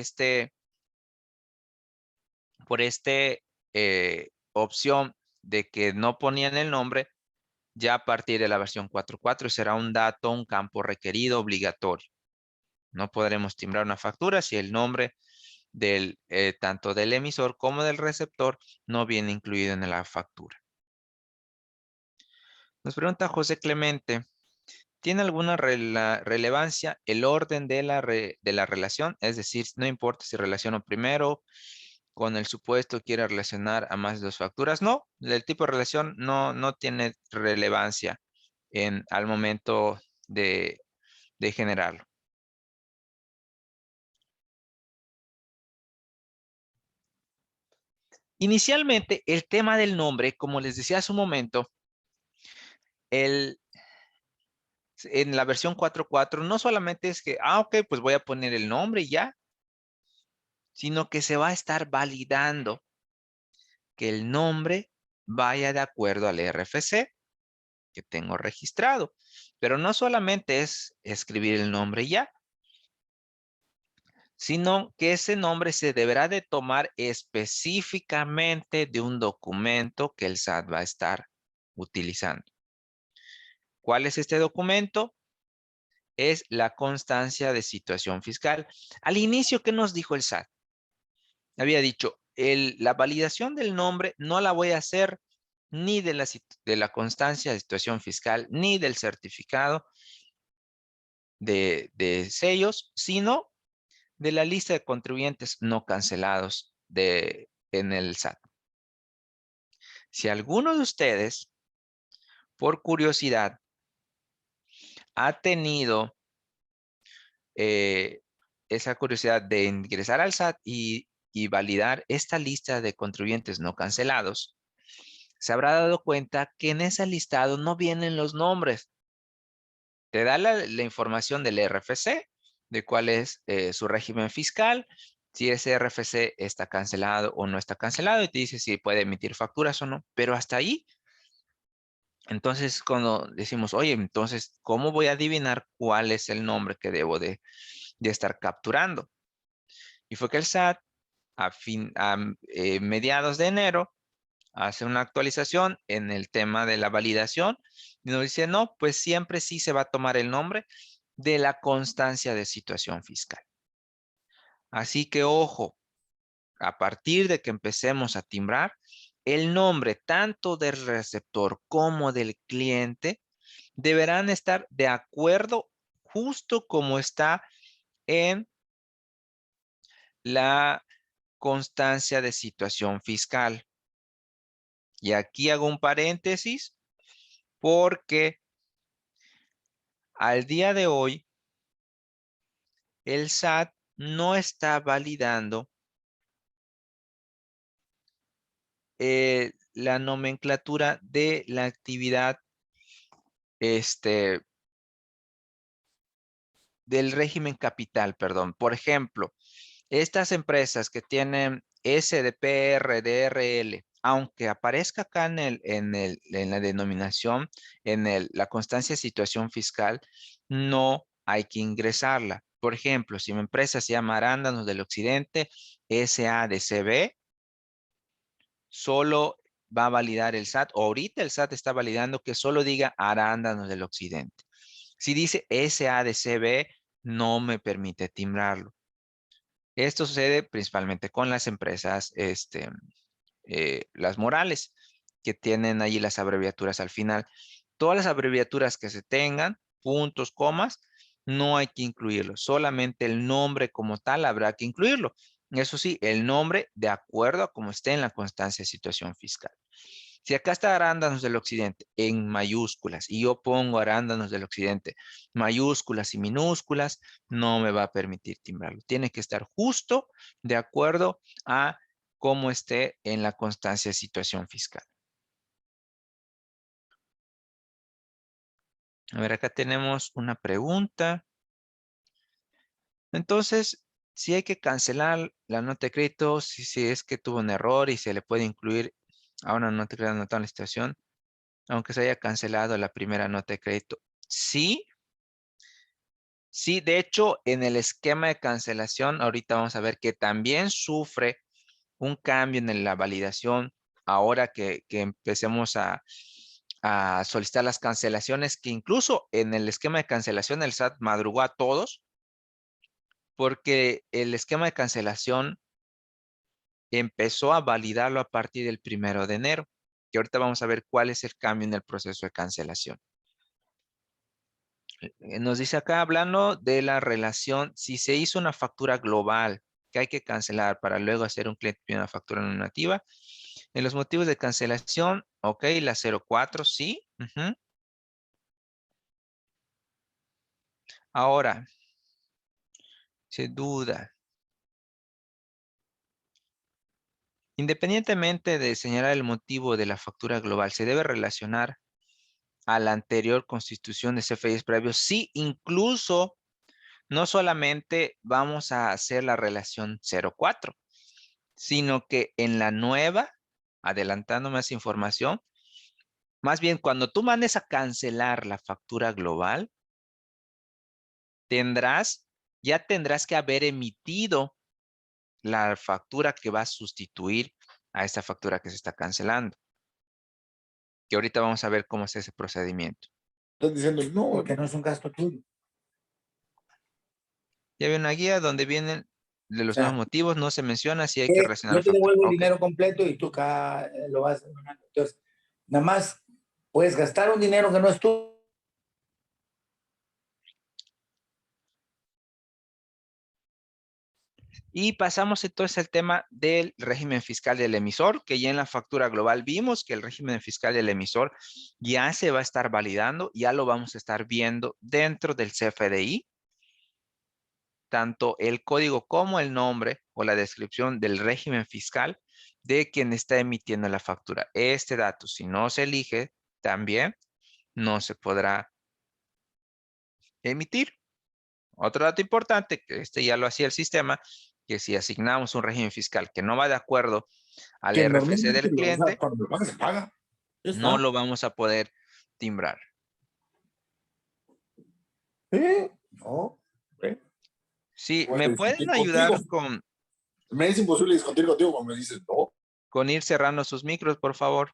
opción de que no ponían el nombre, ya a partir de la versión 4.4 será un dato, un campo requerido obligatorio. No podremos timbrar una factura si el nombre tanto del emisor como del receptor no viene incluido en la factura. Nos pregunta José Clemente, ¿tiene alguna relevancia el orden de la relación? Es decir, no importa si relaciono primero con el supuesto quiere relacionar a más de dos facturas. No, el tipo de relación no tiene relevancia al momento de generarlo. Inicialmente, el tema del nombre, como les decía hace un momento, en la versión 4.4 no solamente es que, ok, pues voy a poner el nombre y ya, sino que se va a estar validando que el nombre vaya de acuerdo al RFC. que tengo registrado. Pero no solamente es escribir el nombre ya, sino que ese nombre se deberá de tomar específicamente de un documento que el SAT va a estar utilizando. ¿Cuál es este documento? Es la constancia de situación fiscal. Al inicio, ¿qué nos dijo el SAT? Había dicho, la validación del nombre no la voy a hacer ni de la constancia de situación fiscal, ni del certificado de sellos, sino de la lista de contribuyentes no cancelados en el SAT. Si alguno de ustedes, por curiosidad, ha tenido esa curiosidad de ingresar al SAT y validar esta lista de contribuyentes no cancelados, se habrá dado cuenta que en ese listado no vienen los nombres. Te da la información del RFC, de cuál es su régimen fiscal, si ese RFC está cancelado o no está cancelado, y te dice si puede emitir facturas o no, pero hasta ahí. Entonces, cuando decimos, oye, entonces, ¿cómo voy a adivinar cuál es el nombre que debo de estar capturando? Y fue que el SAT, a mediados de enero, hace una actualización en el tema de la validación y nos dice, no, pues siempre sí se va a tomar el nombre de la constancia de situación fiscal. Así que ojo, a partir de que empecemos a timbrar, el nombre tanto del receptor como del cliente deberán estar de acuerdo justo como está en la constancia de situación fiscal. Y aquí hago un paréntesis porque al día de hoy el SAT no está validando la nomenclatura de la actividad del régimen capital, perdón. Por ejemplo, estas empresas que tienen SDPR, DRL, aunque aparezca acá en la denominación, la constancia de situación fiscal, no hay que ingresarla. Por ejemplo, si mi empresa se llama Arándanos del Occidente, SADCB, solo va a validar el SAT, o ahorita el SAT está validando que solo diga Arándanos del Occidente. Si dice SADCB, no me permite timbrarlo. Esto sucede principalmente con las empresas, las morales, que tienen allí las abreviaturas al final. Todas las abreviaturas que se tengan, puntos, comas, no hay que incluirlo. Solamente el nombre como tal habrá que incluirlo. Eso sí, el nombre de acuerdo a como esté en la constancia de situación fiscal. Si acá está Arándanos del Occidente en mayúsculas y yo pongo Arándanos del Occidente mayúsculas y minúsculas, no me va a permitir timbrarlo. Tiene que estar justo de acuerdo a cómo esté en la constancia de situación fiscal. A ver, acá tenemos una pregunta. Entonces, si hay que cancelar la nota de crédito, si es que tuvo un error y se le puede incluir a una nota de crédito anotada en la situación, aunque se haya cancelado la primera nota de crédito. Sí, sí, de hecho, en el esquema de cancelación, ahorita vamos a ver que también sufre un cambio en la validación ahora que empecemos a solicitar las cancelaciones, que incluso en el esquema de cancelación el SAT madrugó a todos, porque el esquema de cancelación empezó a validarlo a partir del 1 de enero, que ahorita vamos a ver cuál es el cambio en el proceso de cancelación. Nos dice acá, hablando de la relación, si se hizo una factura global que hay que cancelar para luego hacer un cliente y una factura normativa, en los motivos de cancelación, ok, la 04, sí. Ahora, sin duda, independientemente de señalar el motivo de la factura global, se debe relacionar a la anterior constitución de CFDIs previos. Sí, incluso no solamente vamos a hacer la relación 04, sino que en la nueva, adelantando más información, Más bien, cuando tú mandes a cancelar la factura global, ya tendrás que haber emitido la factura que va a sustituir a esta factura que se está cancelando. Que ahorita vamos a ver cómo es ese procedimiento. Estás diciendo, no, porque no es un gasto tuyo. Ya hay una guía donde vienen de los O sea, nuevos motivos, no se menciona si hay que reaccionar yo la te factura. devuelvo el Ok. dinero completo y tú acá lo vas donando. Entonces, nada más puedes gastar un dinero que no es tuyo. Y pasamos entonces al tema del régimen fiscal del emisor, que ya en la factura global vimos que el régimen fiscal del emisor ya se va a estar validando, ya lo vamos a estar viendo dentro del CFDI, tanto el código como el nombre o la descripción del régimen fiscal de quien está emitiendo la factura. Este dato, si no se elige, también no se podrá emitir. Otro dato importante, que este ya lo hacía el sistema, que si asignamos un régimen fiscal que no va de acuerdo al Que RFC normalmente, del o sea, cliente, cuando lo paga, se paga. Ya no está. lo vamos a poder timbrar. No. Sí, Voy a ¿me discutir pueden contigo. ayudar Me es imposible discutir contigo cuando me dices no. con ir cerrando sus micros, por favor?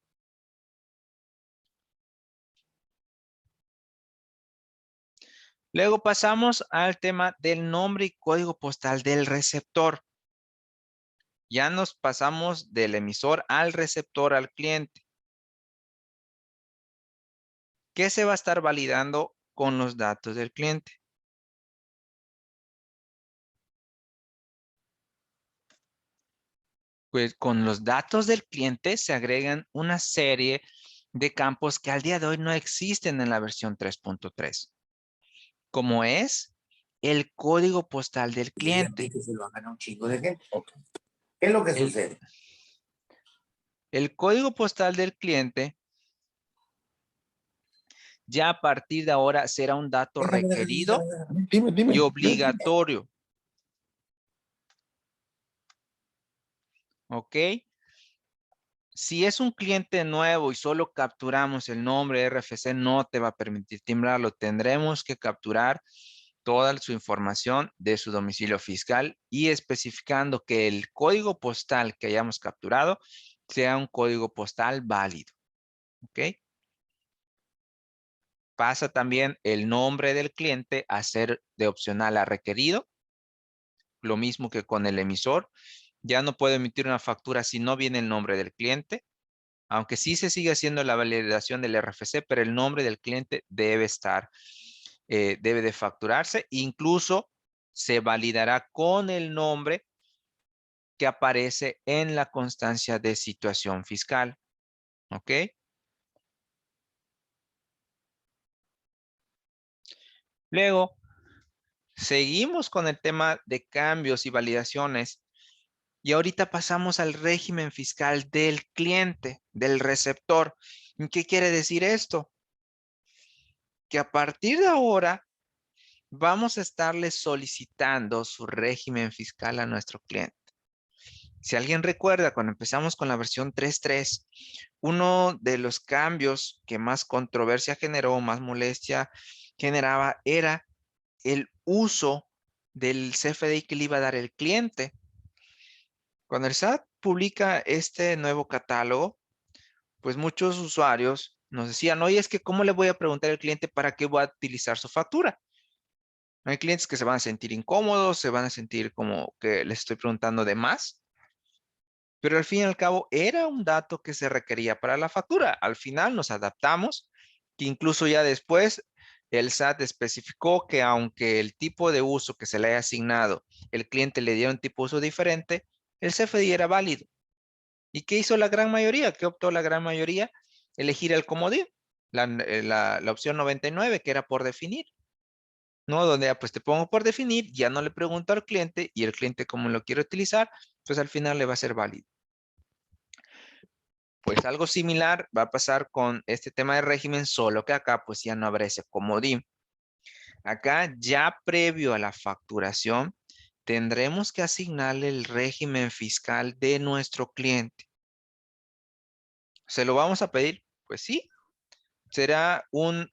Luego pasamos al tema del nombre y código postal del receptor. Ya nos pasamos del emisor al receptor, al cliente. ¿Qué se va a estar validando con los datos del cliente? Pues con los datos del cliente se agregan una serie de campos que al día de hoy no existen en la versión 3.3, como es el código postal del cliente. Que se lo hagan a un chingo de gente. Okay. ¿Qué es lo que El, sucede? el código postal del cliente ya a partir de ahora será un dato requerido Dime, y dime. obligatorio. ¿Ok? Si es un cliente nuevo y solo capturamos el nombre RFC, no te va a permitir timbrarlo. Tendremos que capturar toda su información de su domicilio fiscal y especificando que el código postal que hayamos capturado sea un código postal válido. ¿Ok? Pasa también el nombre del cliente a ser de opcional a requerido. Lo mismo que con el emisor. Ya no puedo emitir una factura si no viene el nombre del cliente. Aunque sí se sigue haciendo la validación del RFC, pero el nombre del cliente debe estar, debe de facturarse. Incluso se validará con el nombre que aparece en la constancia de situación fiscal. ¿Ok? Luego, seguimos con el tema de cambios y validaciones. Y ahorita pasamos al régimen fiscal del cliente, del receptor. ¿Qué quiere decir esto? Que a partir de ahora vamos a estarle solicitando su régimen fiscal a nuestro cliente. Si alguien recuerda, cuando empezamos con la versión 3.3, uno de los cambios que más controversia generó, más molestia generaba, era el uso del CFDI que le iba a dar el cliente. Cuando el SAT publica este nuevo catálogo, pues muchos usuarios nos decían, oye, es que ¿cómo le voy a preguntar al cliente para qué va a utilizar su factura? Hay clientes que se van a sentir incómodos, se van a sentir como que les estoy preguntando de más, pero al fin y al cabo era un dato que se requería para la factura. Al final nos adaptamos, que incluso ya después el SAT especificó que aunque el tipo de uso que se le haya asignado, el cliente le diera un tipo de uso diferente, el CFDI era válido. ¿Y qué hizo la gran mayoría? ¿Qué optó la gran mayoría? Elegir el comodín, la opción 99, que era por definir. ¿No? Donde pues te pongo por definir, ya no le pregunto al cliente y el cliente como lo quiere utilizar, pues al final le va a ser válido. Pues algo similar va a pasar con este tema de régimen, solo que acá pues ya no habrá ese comodín. Acá ya previo a la facturación, tendremos que asignarle el régimen fiscal de nuestro cliente. ¿Se lo vamos a pedir? Pues sí, será un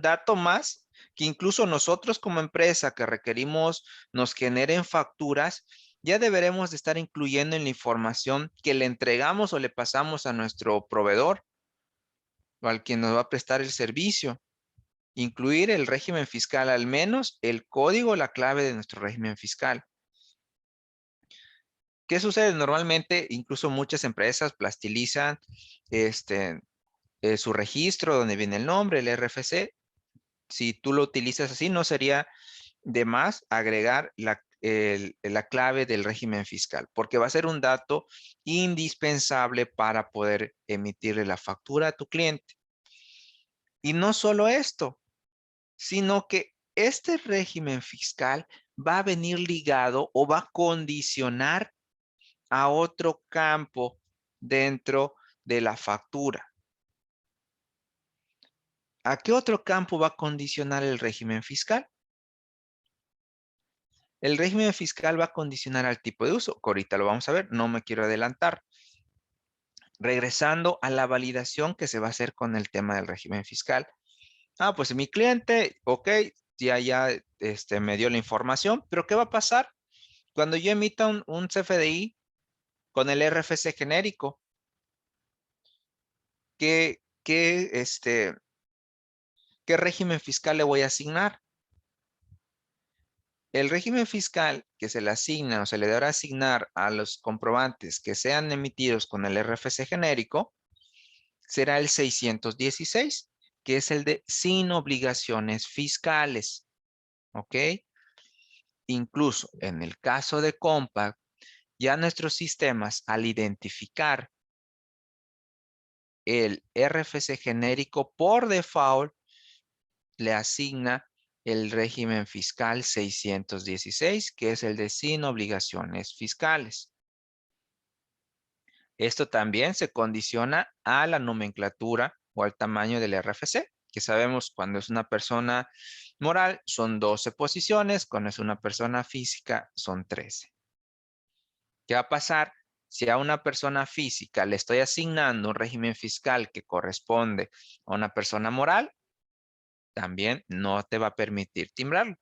dato más que incluso nosotros como empresa que requerimos nos generen facturas, ya deberemos de estar incluyendo en la información que le entregamos o le pasamos a nuestro proveedor o al quien nos va a prestar el servicio. Incluir el régimen fiscal, al menos el código, la clave de nuestro régimen fiscal. ¿Qué sucede? Normalmente, incluso muchas empresas plastilizan su registro donde viene el nombre, el RFC. Si tú lo utilizas así, no sería de más agregar la clave del régimen fiscal, porque va a ser un dato indispensable para poder emitirle la factura a tu cliente. Y no solo esto, sino que este régimen fiscal va a venir ligado o va a condicionar a otro campo dentro de la factura. ¿A qué otro campo va a condicionar el régimen fiscal? El régimen fiscal va a condicionar al tipo de uso, que ahorita lo vamos a ver, no me quiero adelantar. Regresando a la validación que se va a hacer con el tema del régimen fiscal. Pues mi cliente, ok, ya me dio la información, pero ¿qué va a pasar cuando yo emita un CFDI con el RFC genérico? ¿Qué régimen fiscal le voy a asignar? El régimen fiscal que se le asigna o se le deberá asignar a los comprobantes que sean emitidos con el RFC genérico será el 616, que es el de sin obligaciones fiscales. ¿Ok? Incluso en el caso de Compact, ya nuestros sistemas al identificar el RFC genérico por default le asigna el régimen fiscal 616, que es el de sin obligaciones fiscales. Esto también se condiciona a la nomenclatura o al tamaño del RFC, que sabemos cuando es una persona moral son 12 posiciones, cuando es una persona física son 13. ¿Qué va a pasar? Si a una persona física le estoy asignando un régimen fiscal que corresponde a una persona moral, también no te va a permitir timbrarlo.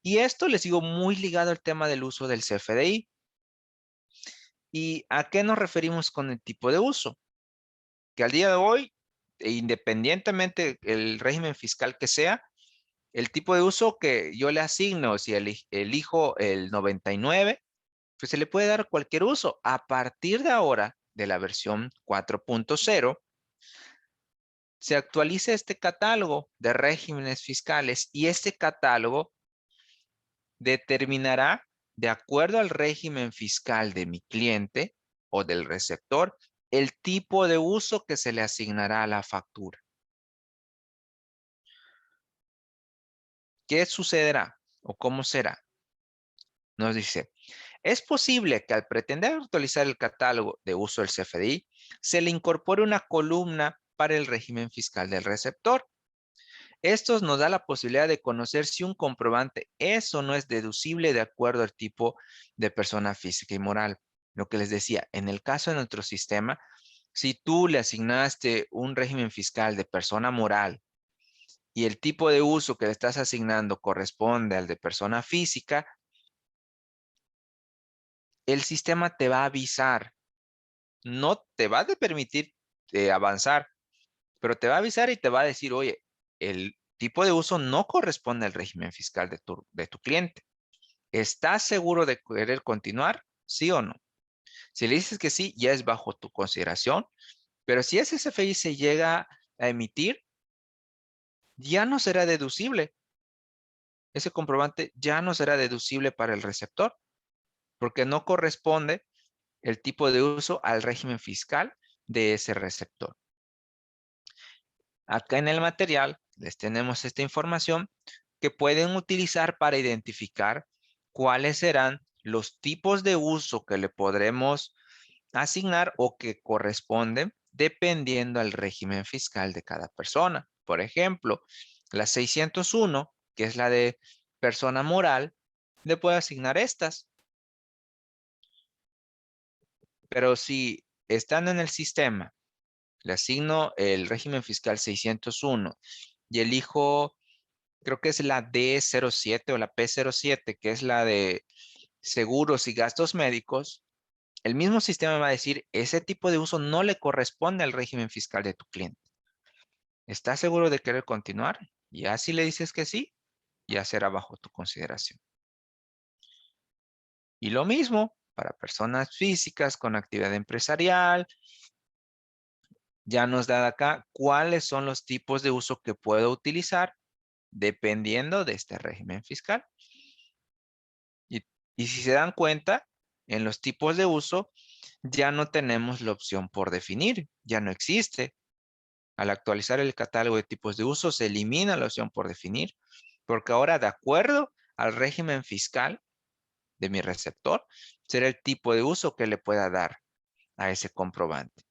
Y esto les digo muy ligado al tema del uso del CFDI. ¿Y a qué nos referimos con el tipo de uso? Que al día de hoy, independientemente del régimen fiscal que sea, el tipo de uso que yo le asigno, si elijo el 99, pues se le puede dar cualquier uso. A partir de ahora, de la versión 4.0, se actualiza este catálogo de regímenes fiscales y este catálogo determinará, de acuerdo al régimen fiscal de mi cliente o del receptor, el tipo de uso que se le asignará a la factura. ¿Qué sucederá o cómo será? Nos dice, es posible que al pretender actualizar el catálogo de uso del CFDI, se le incorpore una columna para el régimen fiscal del receptor. Esto nos da la posibilidad de conocer si un comprobante es o no es deducible de acuerdo al tipo de persona física y moral. Lo que les decía, en el caso de nuestro sistema, si tú le asignaste un régimen fiscal de persona moral y el tipo de uso que le estás asignando corresponde al de persona física, el sistema te va a avisar. No te va a permitir avanzar, pero te va a avisar y te va a decir, oye, el tipo de uso no corresponde al régimen fiscal de tu cliente. ¿Estás seguro de querer continuar? ¿Sí o no? Si le dices que sí, ya es bajo tu consideración, pero si ese CFDI se llega a emitir, ya no será deducible. Ese comprobante ya no será deducible para el receptor, porque no corresponde el tipo de uso al régimen fiscal de ese receptor. Acá en el material les tenemos esta información que pueden utilizar para identificar cuáles serán los tipos de uso que le podremos asignar o que corresponden dependiendo al régimen fiscal de cada persona. Por ejemplo, la 601, que es la de persona moral, le puede asignar estas. Pero si estando en el sistema, le asigno el régimen fiscal 601 y elijo, creo que es la D07 o la P07, que es la de seguros y gastos médicos, el mismo sistema va a decir, ese tipo de uso no le corresponde al régimen fiscal de tu cliente. ¿Estás seguro de querer continuar? Y así le dices que sí, ya será bajo tu consideración. Y lo mismo para personas físicas con actividad empresarial. Ya nos da acá cuáles son los tipos de uso que puedo utilizar dependiendo de este régimen fiscal. Y si se dan cuenta, en los tipos de uso ya no tenemos la opción por definir, ya no existe. Al actualizar el catálogo de tipos de uso se elimina la opción por definir, porque ahora de acuerdo al régimen fiscal de mi receptor, será el tipo de uso que le pueda dar a ese comprobante.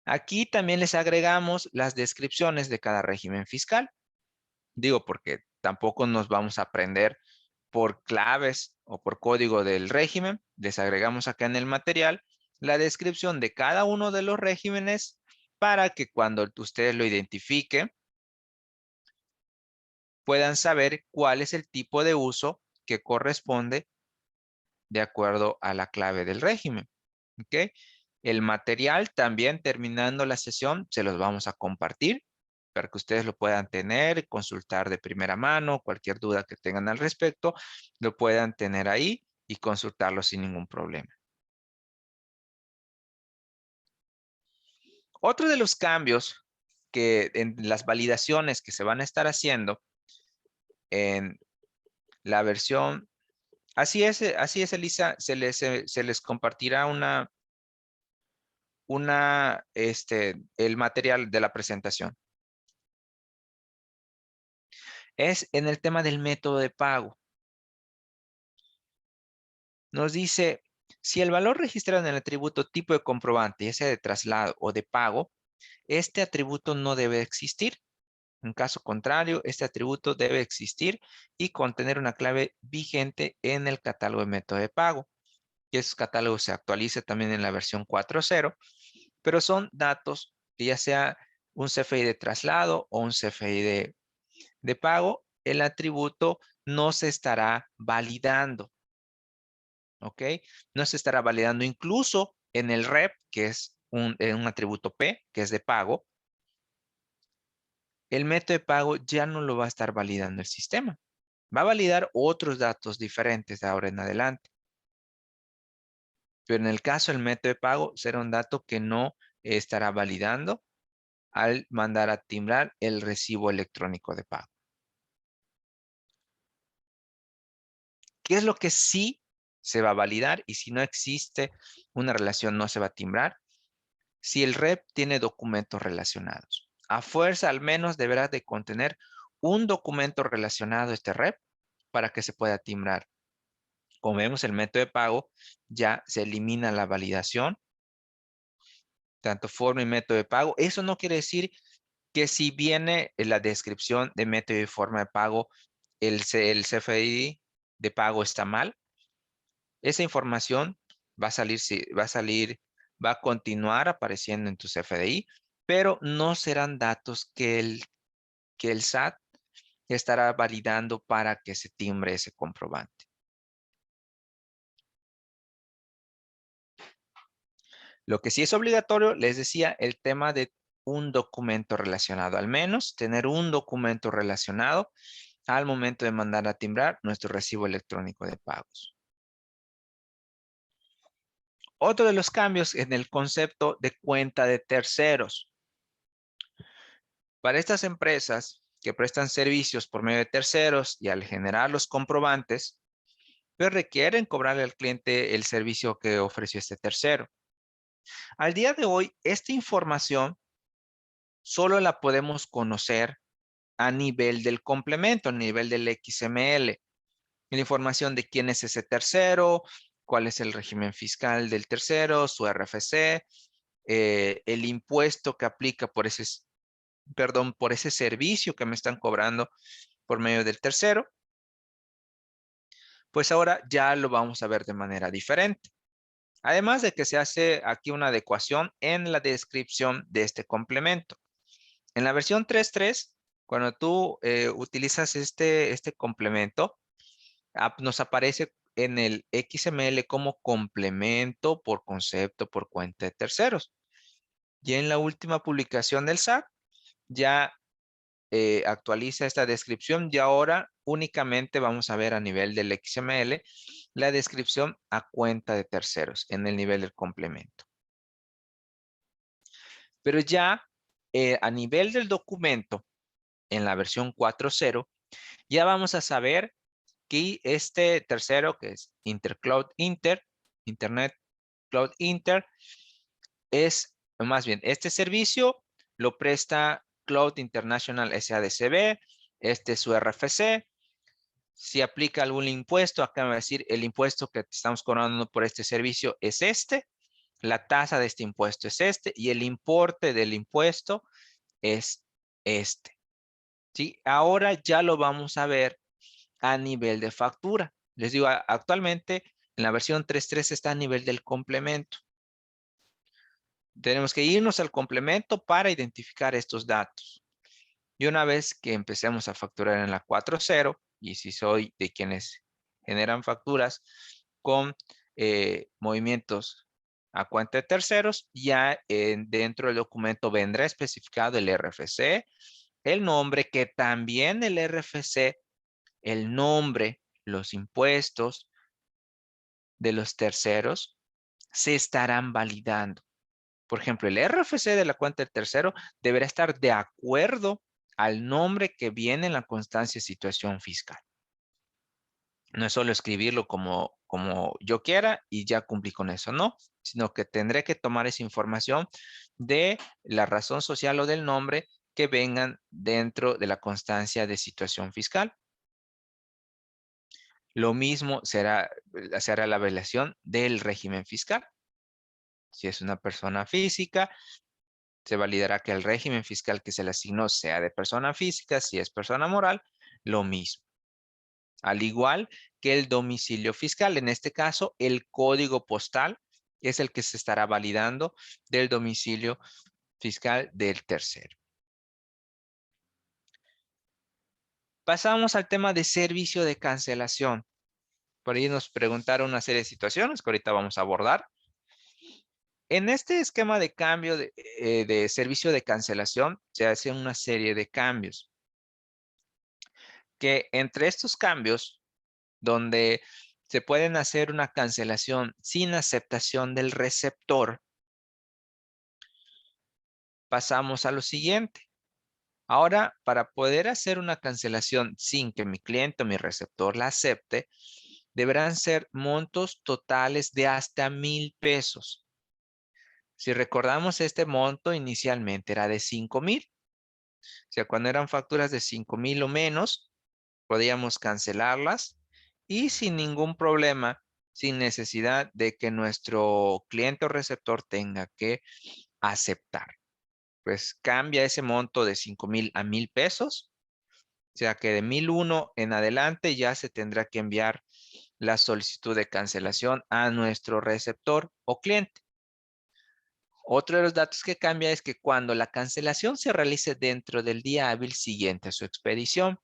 Aquí también les agregamos las descripciones de cada régimen fiscal. Digo, porque tampoco nos vamos a aprender por claves o por código del régimen. Les agregamos acá en el material la descripción de cada uno de los regímenes para que cuando ustedes lo identifiquen, puedan saber cuál es el tipo de uso que corresponde de acuerdo a la clave del régimen. ¿Ok? El material también terminando la sesión se los vamos a compartir para que ustedes lo puedan tener, consultar de primera mano, cualquier duda que tengan al respecto, lo puedan tener ahí y consultarlo sin ningún problema. Otro de los cambios que en las validaciones que se van a estar haciendo en la versión, así es Elisa, se les compartirá el material de la presentación. Es en el tema del método de pago. Nos dice, si el valor registrado en el atributo tipo de comprobante, ya sea de traslado o de pago, este atributo no debe existir. En caso contrario, este atributo debe existir y contener una clave vigente en el catálogo de método de pago. Y esos catálogos se actualiza también en la versión 4.0, pero son datos que ya sea un CFI de traslado o un CFI de pago, el atributo no se estará validando. ¿Ok? No se estará validando incluso en el REP, que es un atributo P, que es de pago. El método de pago ya no lo va a estar validando el sistema. Va a validar otros datos diferentes de ahora en adelante. Pero en el caso del método de pago, será un dato que no estará validando al mandar a timbrar el recibo electrónico de pago. ¿Qué es lo que sí se va a validar? Y si no existe una relación, no se va a timbrar. Si el REP tiene documentos relacionados. A fuerza, al menos, deberá de contener un documento relacionado a este REP para que se pueda timbrar. Como vemos, el método de pago ya se elimina la validación, tanto forma y método de pago. Eso no quiere decir que si viene en la descripción de método y forma de pago, el CFDI de pago está mal. Esa información va a salir, va a continuar apareciendo en tu CFDI, pero no serán datos que el SAT estará validando para que se timbre ese comprobante. Lo que sí es obligatorio, les decía, el tema de un documento relacionado, al menos tener un documento relacionado al momento de mandar a timbrar nuestro recibo electrónico de pagos. Otro de los cambios en el concepto de cuenta de terceros. Para estas empresas que prestan servicios por medio de terceros y al generar los comprobantes, pues requieren cobrarle al cliente el servicio que ofreció este tercero. Al día de hoy, esta información solo la podemos conocer a nivel del complemento, a nivel del XML. La información de quién es ese tercero, cuál es el régimen fiscal del tercero, su RFC, el impuesto que aplica por ese servicio que me están cobrando por medio del tercero. pues ahora ya lo vamos a ver de manera diferente. Además de que se hace aquí una adecuación en la descripción de este complemento. En la versión 3.3, cuando tú utilizas este complemento, nos aparece en el XML como complemento por concepto por cuenta de terceros. Y en la última publicación del SAT, ya actualiza esta descripción y ahora únicamente vamos a ver a nivel del XML la descripción a cuenta de terceros en el nivel del complemento. Pero ya a nivel del documento, en la versión 4.0, ya vamos a saber que este tercero, que es Intercloud Inter, Internet Cloud Inter, es, más bien, este servicio lo presta Cloud International SADCB, este es su RFC. Si aplica algún impuesto, acá me va a decir el impuesto que estamos cobrando por este servicio es este, la tasa de este impuesto es este y el importe del impuesto es este. ¿Sí? Ahora ya lo vamos a ver a nivel de factura. Les digo, actualmente en la versión 3.3 está a nivel del complemento. Tenemos que irnos al complemento para identificar estos datos. Y una vez que empecemos a facturar en la 4.0, y si soy de quienes generan facturas con movimientos a cuenta de terceros, ya dentro del documento vendrá especificado el RFC, el nombre, que también el RFC, el nombre, los impuestos de los terceros se estarán validando. Por ejemplo, el RFC de la cuenta del tercero deberá estar de acuerdo al nombre que viene en la constancia de situación fiscal. No es solo escribirlo como yo quiera y ya cumplí con eso, no, sino que tendré que tomar esa información de la razón social o del nombre que vengan dentro de la constancia de situación fiscal. Lo mismo será la evaluación del régimen fiscal. Si es una persona física, se validará que el régimen fiscal que se le asignó sea de persona física. Si es persona moral, lo mismo. Al igual que el domicilio fiscal, en este caso, el código postal es el que se estará validando del domicilio fiscal del tercero. Pasamos al tema de servicio de cancelación. Por ahí nos preguntaron una serie de situaciones que ahorita vamos a abordar. En este esquema de cambio de servicio de cancelación se hace una serie de cambios. Que entre estos cambios, donde se pueden hacer una cancelación sin aceptación del receptor, pasamos a lo siguiente. Ahora, para poder hacer una cancelación sin que mi cliente o mi receptor la acepte, deberán ser montos totales de hasta 1,000 pesos. Si recordamos, este monto inicialmente era de 5,000. O sea, cuando eran facturas de 5,000 o menos, podíamos cancelarlas y sin ningún problema, sin necesidad de que nuestro cliente o receptor tenga que aceptar. Pues cambia ese monto de 5,000 a 1,000 pesos. O sea que de 1,001 en adelante ya se tendrá que enviar la solicitud de cancelación a nuestro receptor o cliente. Otro de los datos que cambia es que cuando la cancelación se realice dentro del día hábil siguiente a su expedición,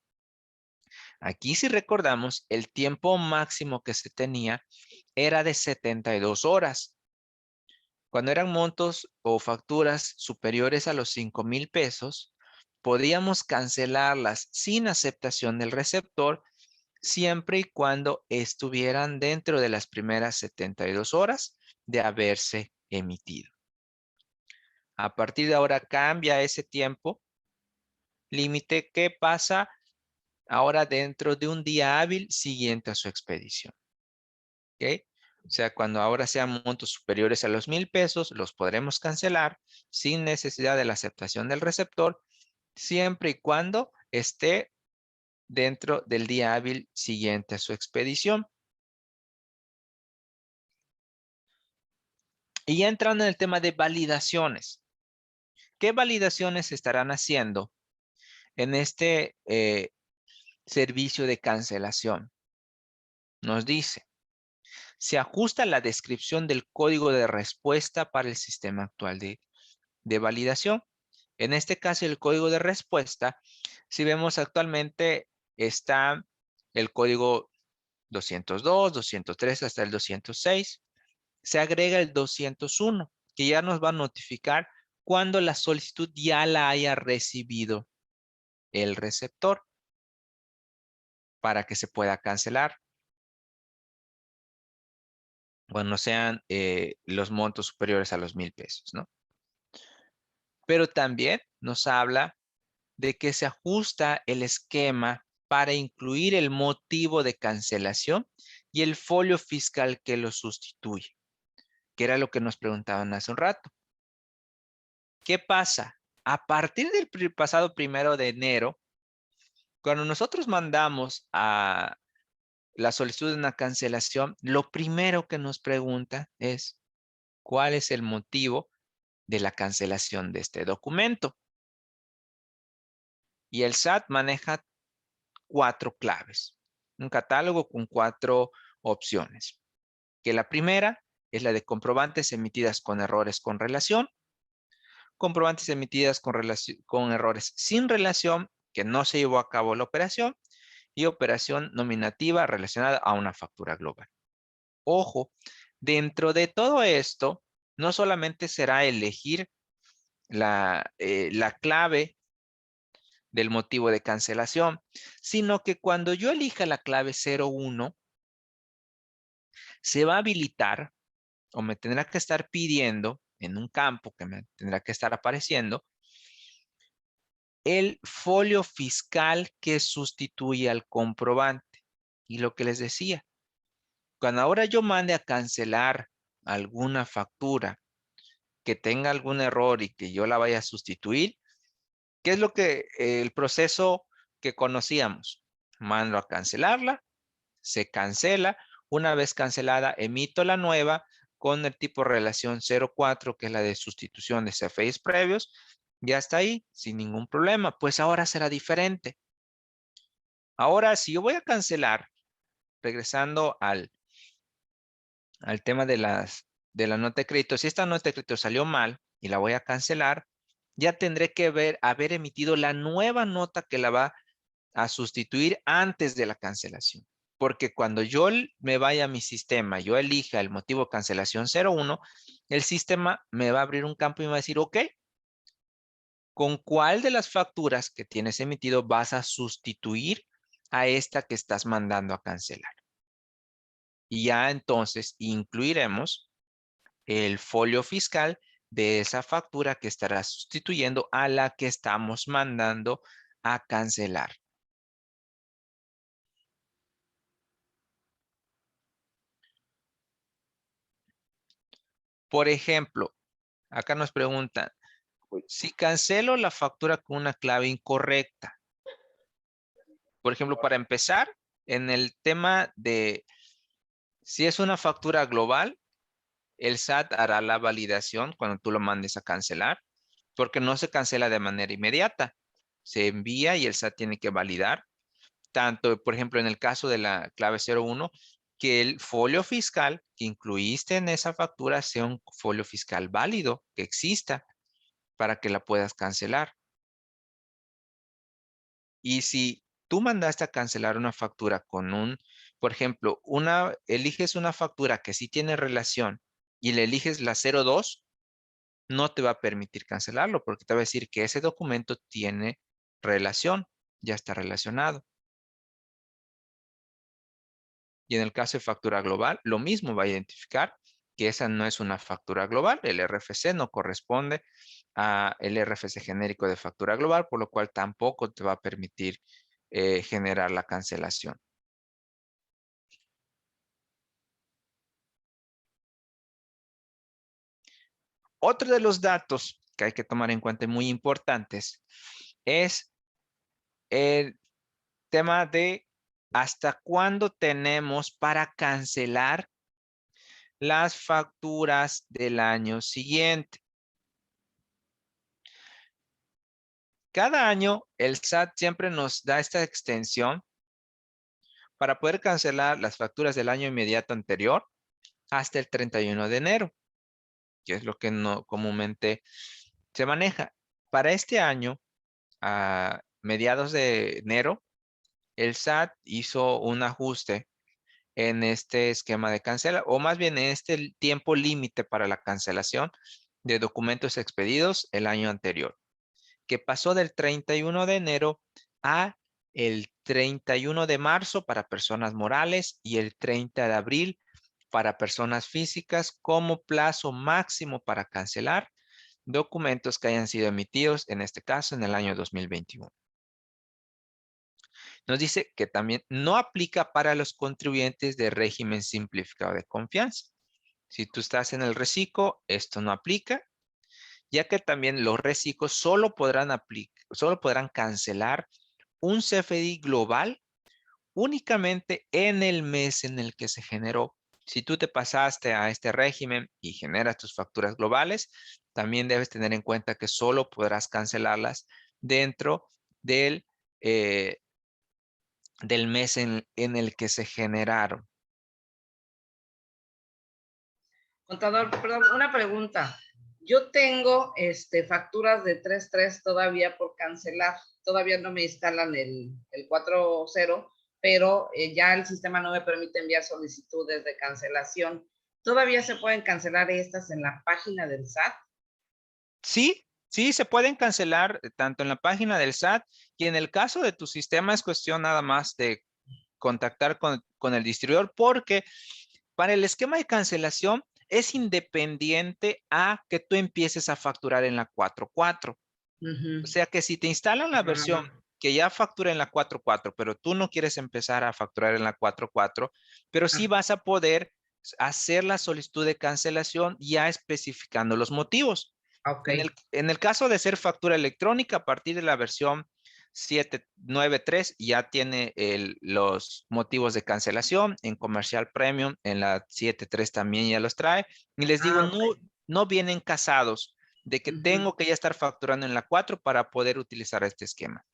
aquí si recordamos, el tiempo máximo que se tenía era de 72 horas. Cuando eran montos o facturas superiores a los 5,000 pesos, podíamos cancelarlas sin aceptación del receptor siempre y cuando estuvieran dentro de las primeras 72 horas de haberse emitido. A partir de ahora cambia ese tiempo límite que pasa ahora dentro de un día hábil siguiente a su expedición. ¿Ok? O sea, cuando ahora sean montos superiores a los 1,000 pesos, los podremos cancelar sin necesidad de la aceptación del receptor, siempre y cuando esté dentro del día hábil siguiente a su expedición. Y ya entrando en el tema de validaciones. ¿Qué validaciones se estarán haciendo en este servicio de cancelación? nos dice, se ajusta la descripción del código de respuesta para el sistema actual de validación. En este caso, el código de respuesta, si vemos actualmente, está el código 202, 203 hasta el 206. Se agrega el 201, que ya nos va a notificar cuando la solicitud ya la haya recibido el receptor para que se pueda cancelar. Cuando sean los montos superiores a los 1,000 pesos, ¿no? Pero también nos habla de que se ajusta el esquema para incluir el motivo de cancelación y el folio fiscal que lo sustituye, que era lo que nos preguntaban hace un rato. ¿Qué pasa? A partir del pasado 1 de enero, cuando nosotros mandamos a la solicitud de una cancelación, lo primero que nos pregunta es ¿cuál es el motivo de la cancelación de este documento? Y el SAT maneja 4 claves, un catálogo con 4 opciones. Que la primera es la de comprobantes emitidas con errores con relación, comprobantes emitidas con errores sin relación, que no se llevó a cabo la operación, y operación nominativa relacionada a una factura global. Ojo, dentro de todo esto, no solamente será elegir la clave del motivo de cancelación, sino que cuando yo elija la clave 01, se va a habilitar o me tendrá que estar pidiendo en un campo que me tendrá que estar apareciendo el folio fiscal que sustituye al comprobante. Y lo que les decía, cuando ahora yo mande a cancelar alguna factura que tenga algún error y que yo la vaya a sustituir, ¿qué es lo que el proceso que conocíamos? Mando a cancelarla, se cancela. Una vez cancelada, emito la nueva con el tipo relación 04, que es la de sustitución de CFDIs previos. Ya está ahí, sin ningún problema. Pues ahora será diferente. Ahora, si yo voy a cancelar, regresando al tema de la nota de crédito, si esta nota de crédito salió mal y la voy a cancelar, ya tendré que haber emitido la nueva nota que la va a sustituir antes de la cancelación. Porque cuando yo me vaya a mi sistema, yo elija el motivo de cancelación 01, el sistema me va a abrir un campo y me va a decir, ok, ¿con cuál de las facturas que tienes emitido vas a sustituir a esta que estás mandando a cancelar? Y ya entonces incluiremos el folio fiscal de esa factura que estará sustituyendo a la que estamos mandando a cancelar. Por ejemplo, acá nos preguntan, si cancelo la factura con una clave incorrecta, por ejemplo, para empezar, en el tema de si es una factura global, el SAT hará la validación cuando tú lo mandes a cancelar, porque no se cancela de manera inmediata. Se envía y el SAT tiene que validar, tanto, por ejemplo, en el caso de la clave 01, que el folio fiscal que incluiste en esa factura sea un folio fiscal válido, que exista, para que la puedas cancelar. Y si tú mandaste a cancelar una factura con por ejemplo, eliges una factura que sí tiene relación y le eliges la 02, no te va a permitir cancelarlo porque te va a decir que ese documento tiene relación, ya está relacionado. Y en el caso de factura global, lo mismo va a identificar que esa no es una factura global. El RFC no corresponde al RFC genérico de factura global, por lo cual tampoco te va a permitir generar la cancelación. Otro de los datos que hay que tomar en cuenta y muy importantes es el tema de hasta cuándo tenemos para cancelar las facturas del año siguiente. Cada año el SAT siempre nos da esta extensión para poder cancelar las facturas del año inmediato anterior hasta el 31 de enero, que es lo que no comúnmente se maneja. Para este año, a mediados de enero, el SAT hizo un ajuste en este esquema de cancela, o más bien en este tiempo límite para la cancelación de documentos expedidos el año anterior, que pasó del 31 de enero a el 31 de marzo para personas morales y el 30 de abril para personas físicas como plazo máximo para cancelar documentos que hayan sido emitidos, en este caso, en el año 2021. Nos dice que también no aplica para los contribuyentes de régimen simplificado de confianza. Si tú estás en el reciclo, esto no aplica, ya que también los reciclos solo podrán cancelar un CFDI global únicamente en el mes en el que se generó. Si tú te pasaste a este régimen y generas tus facturas globales, también debes tener en cuenta que solo podrás cancelarlas dentro del, del mes en el que se generaron. Contador, perdón, una pregunta. Yo tengo facturas de 3.3 todavía por cancelar. Todavía no me instalan el 4.0, pero ya el sistema no me permite enviar solicitudes de cancelación. ¿Todavía se pueden cancelar estas en la página del SAT? Sí, sí, se pueden cancelar tanto en la página del SAT y en el caso de tu sistema es cuestión nada más de contactar con el distribuidor, porque para el esquema de cancelación es independiente a que tú empieces a facturar en la 4.4. O sea que si te instalan la versión que ya factura en la 4.4, pero tú no quieres empezar a facturar en la 4.4, pero sí vas a poder hacer la solicitud de cancelación ya especificando los motivos. Okay. En el caso de ser factura electrónica, a partir de la versión 793 ya tiene los motivos de cancelación. En Comercial Premium, en la 7.3 también ya los trae. Y les digo, Okay. no vienen casados de que tengo que ya estar facturando en la 4 para poder utilizar este esquema.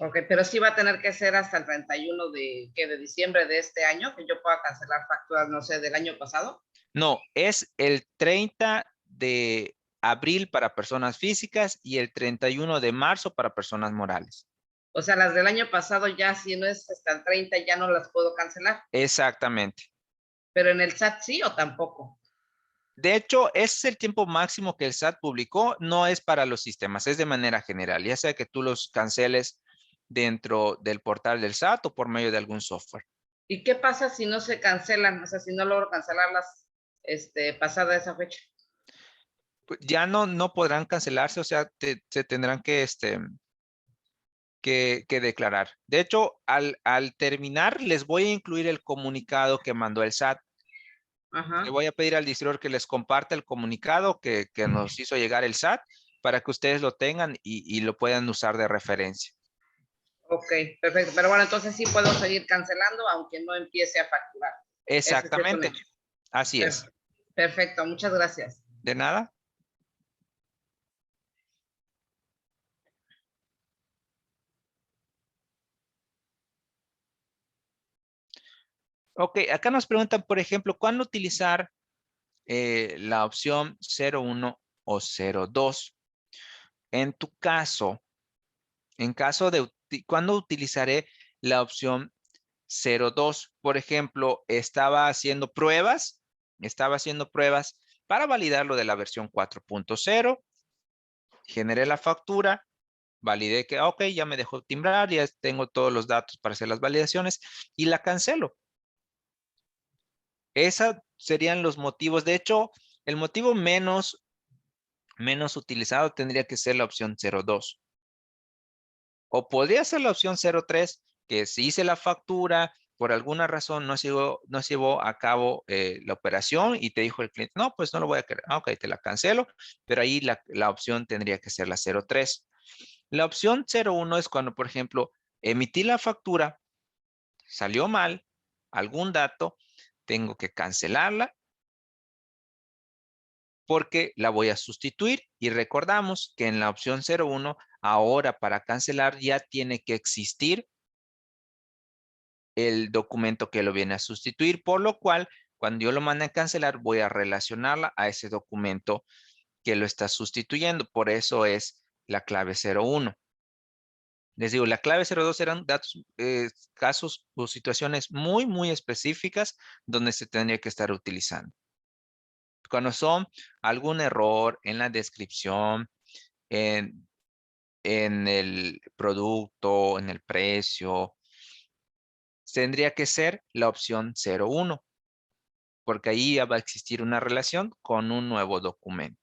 Ok, pero sí va a tener que ser hasta el 31 de diciembre de este año, que yo pueda cancelar facturas, no sé, del año pasado. No, es el 30 de abril para personas físicas y el 31 de marzo para personas morales. O sea, las del año pasado ya, si no es hasta el 30, ya no las puedo cancelar. Exactamente. Pero en el SAT sí o tampoco. De hecho, ese es el tiempo máximo que el SAT publicó, no es para los sistemas, es de manera general, ya sea que tú los canceles dentro del portal del SAT o por medio de algún software. ¿Y qué pasa si no se cancelan? O sea, si no logro cancelarlas pasada esa fecha. Pues ya no podrán cancelarse, o sea, se tendrán que declarar. De hecho, al terminar, les voy a incluir el comunicado que mandó el SAT. Le Ajá. voy a pedir al distribuidor que les comparta el comunicado que nos hizo llegar el SAT para que ustedes lo tengan y lo puedan usar de referencia. Ok, perfecto. Pero bueno, entonces sí puedo seguir cancelando aunque no empiece a facturar. Ese sí es un Exactamente, hecho. así es. Perfecto, muchas gracias. De nada. Ok, acá nos preguntan, por ejemplo, ¿cuándo utilizar la opción 01 o 02? En tu caso, en caso de ¿cuándo utilizaré la opción 02? Por ejemplo, estaba haciendo pruebas para validar lo de la versión 4.0, generé la factura, validé que, ok, ya me dejó timbrar, ya tengo todos los datos para hacer las validaciones y la cancelo. Esos serían los motivos. De hecho, el motivo menos utilizado tendría que ser la opción 02. O podría ser la opción 03, que si hice la factura, por alguna razón no se llevó a cabo la operación y te dijo el cliente, no, pues no lo voy a querer. Ah, ok, te la cancelo, pero ahí la opción tendría que ser la 03. La opción 01 es cuando, por ejemplo, emití la factura, salió mal, algún dato, tengo que cancelarla porque la voy a sustituir y recordamos que en la opción 01 ahora para cancelar ya tiene que existir el documento que lo viene a sustituir, por lo cual cuando yo lo mande a cancelar voy a relacionarla a ese documento que lo está sustituyendo. Por eso es la clave 01. Les digo, la clave 02 eran datos, casos o situaciones muy, muy específicas donde se tendría que estar utilizando. Cuando son algún error en la descripción, en el producto, en el precio, tendría que ser la opción 01, porque ahí ya va a existir una relación con un nuevo documento.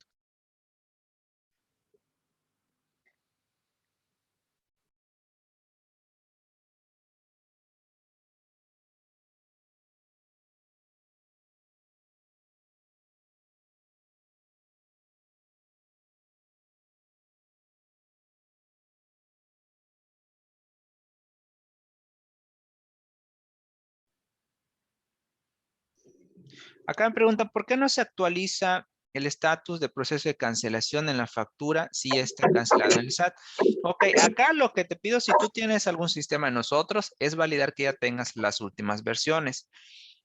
Acá me preguntan, ¿por qué no se actualiza el estatus de proceso de cancelación en la factura si está cancelado en el SAT? Ok, acá lo que te pido, si tú tienes algún sistema de nosotros, es validar que ya tengas las últimas versiones.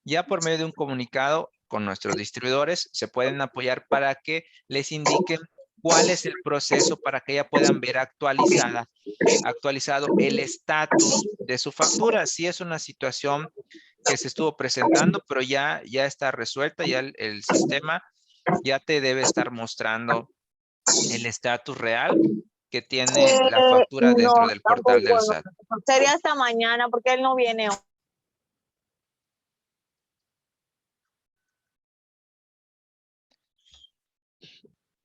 Ya por medio de un comunicado con nuestros distribuidores, se pueden apoyar para que les indiquen cuál es el proceso para que ya puedan ver actualizado el estatus de su factura. Si es una situación que se estuvo presentando, pero ya está resuelta, ya el sistema ya te debe estar mostrando el estatus real que tiene la factura No, dentro del portal del tampoco. SAT. Sería hasta mañana porque él no viene hoy.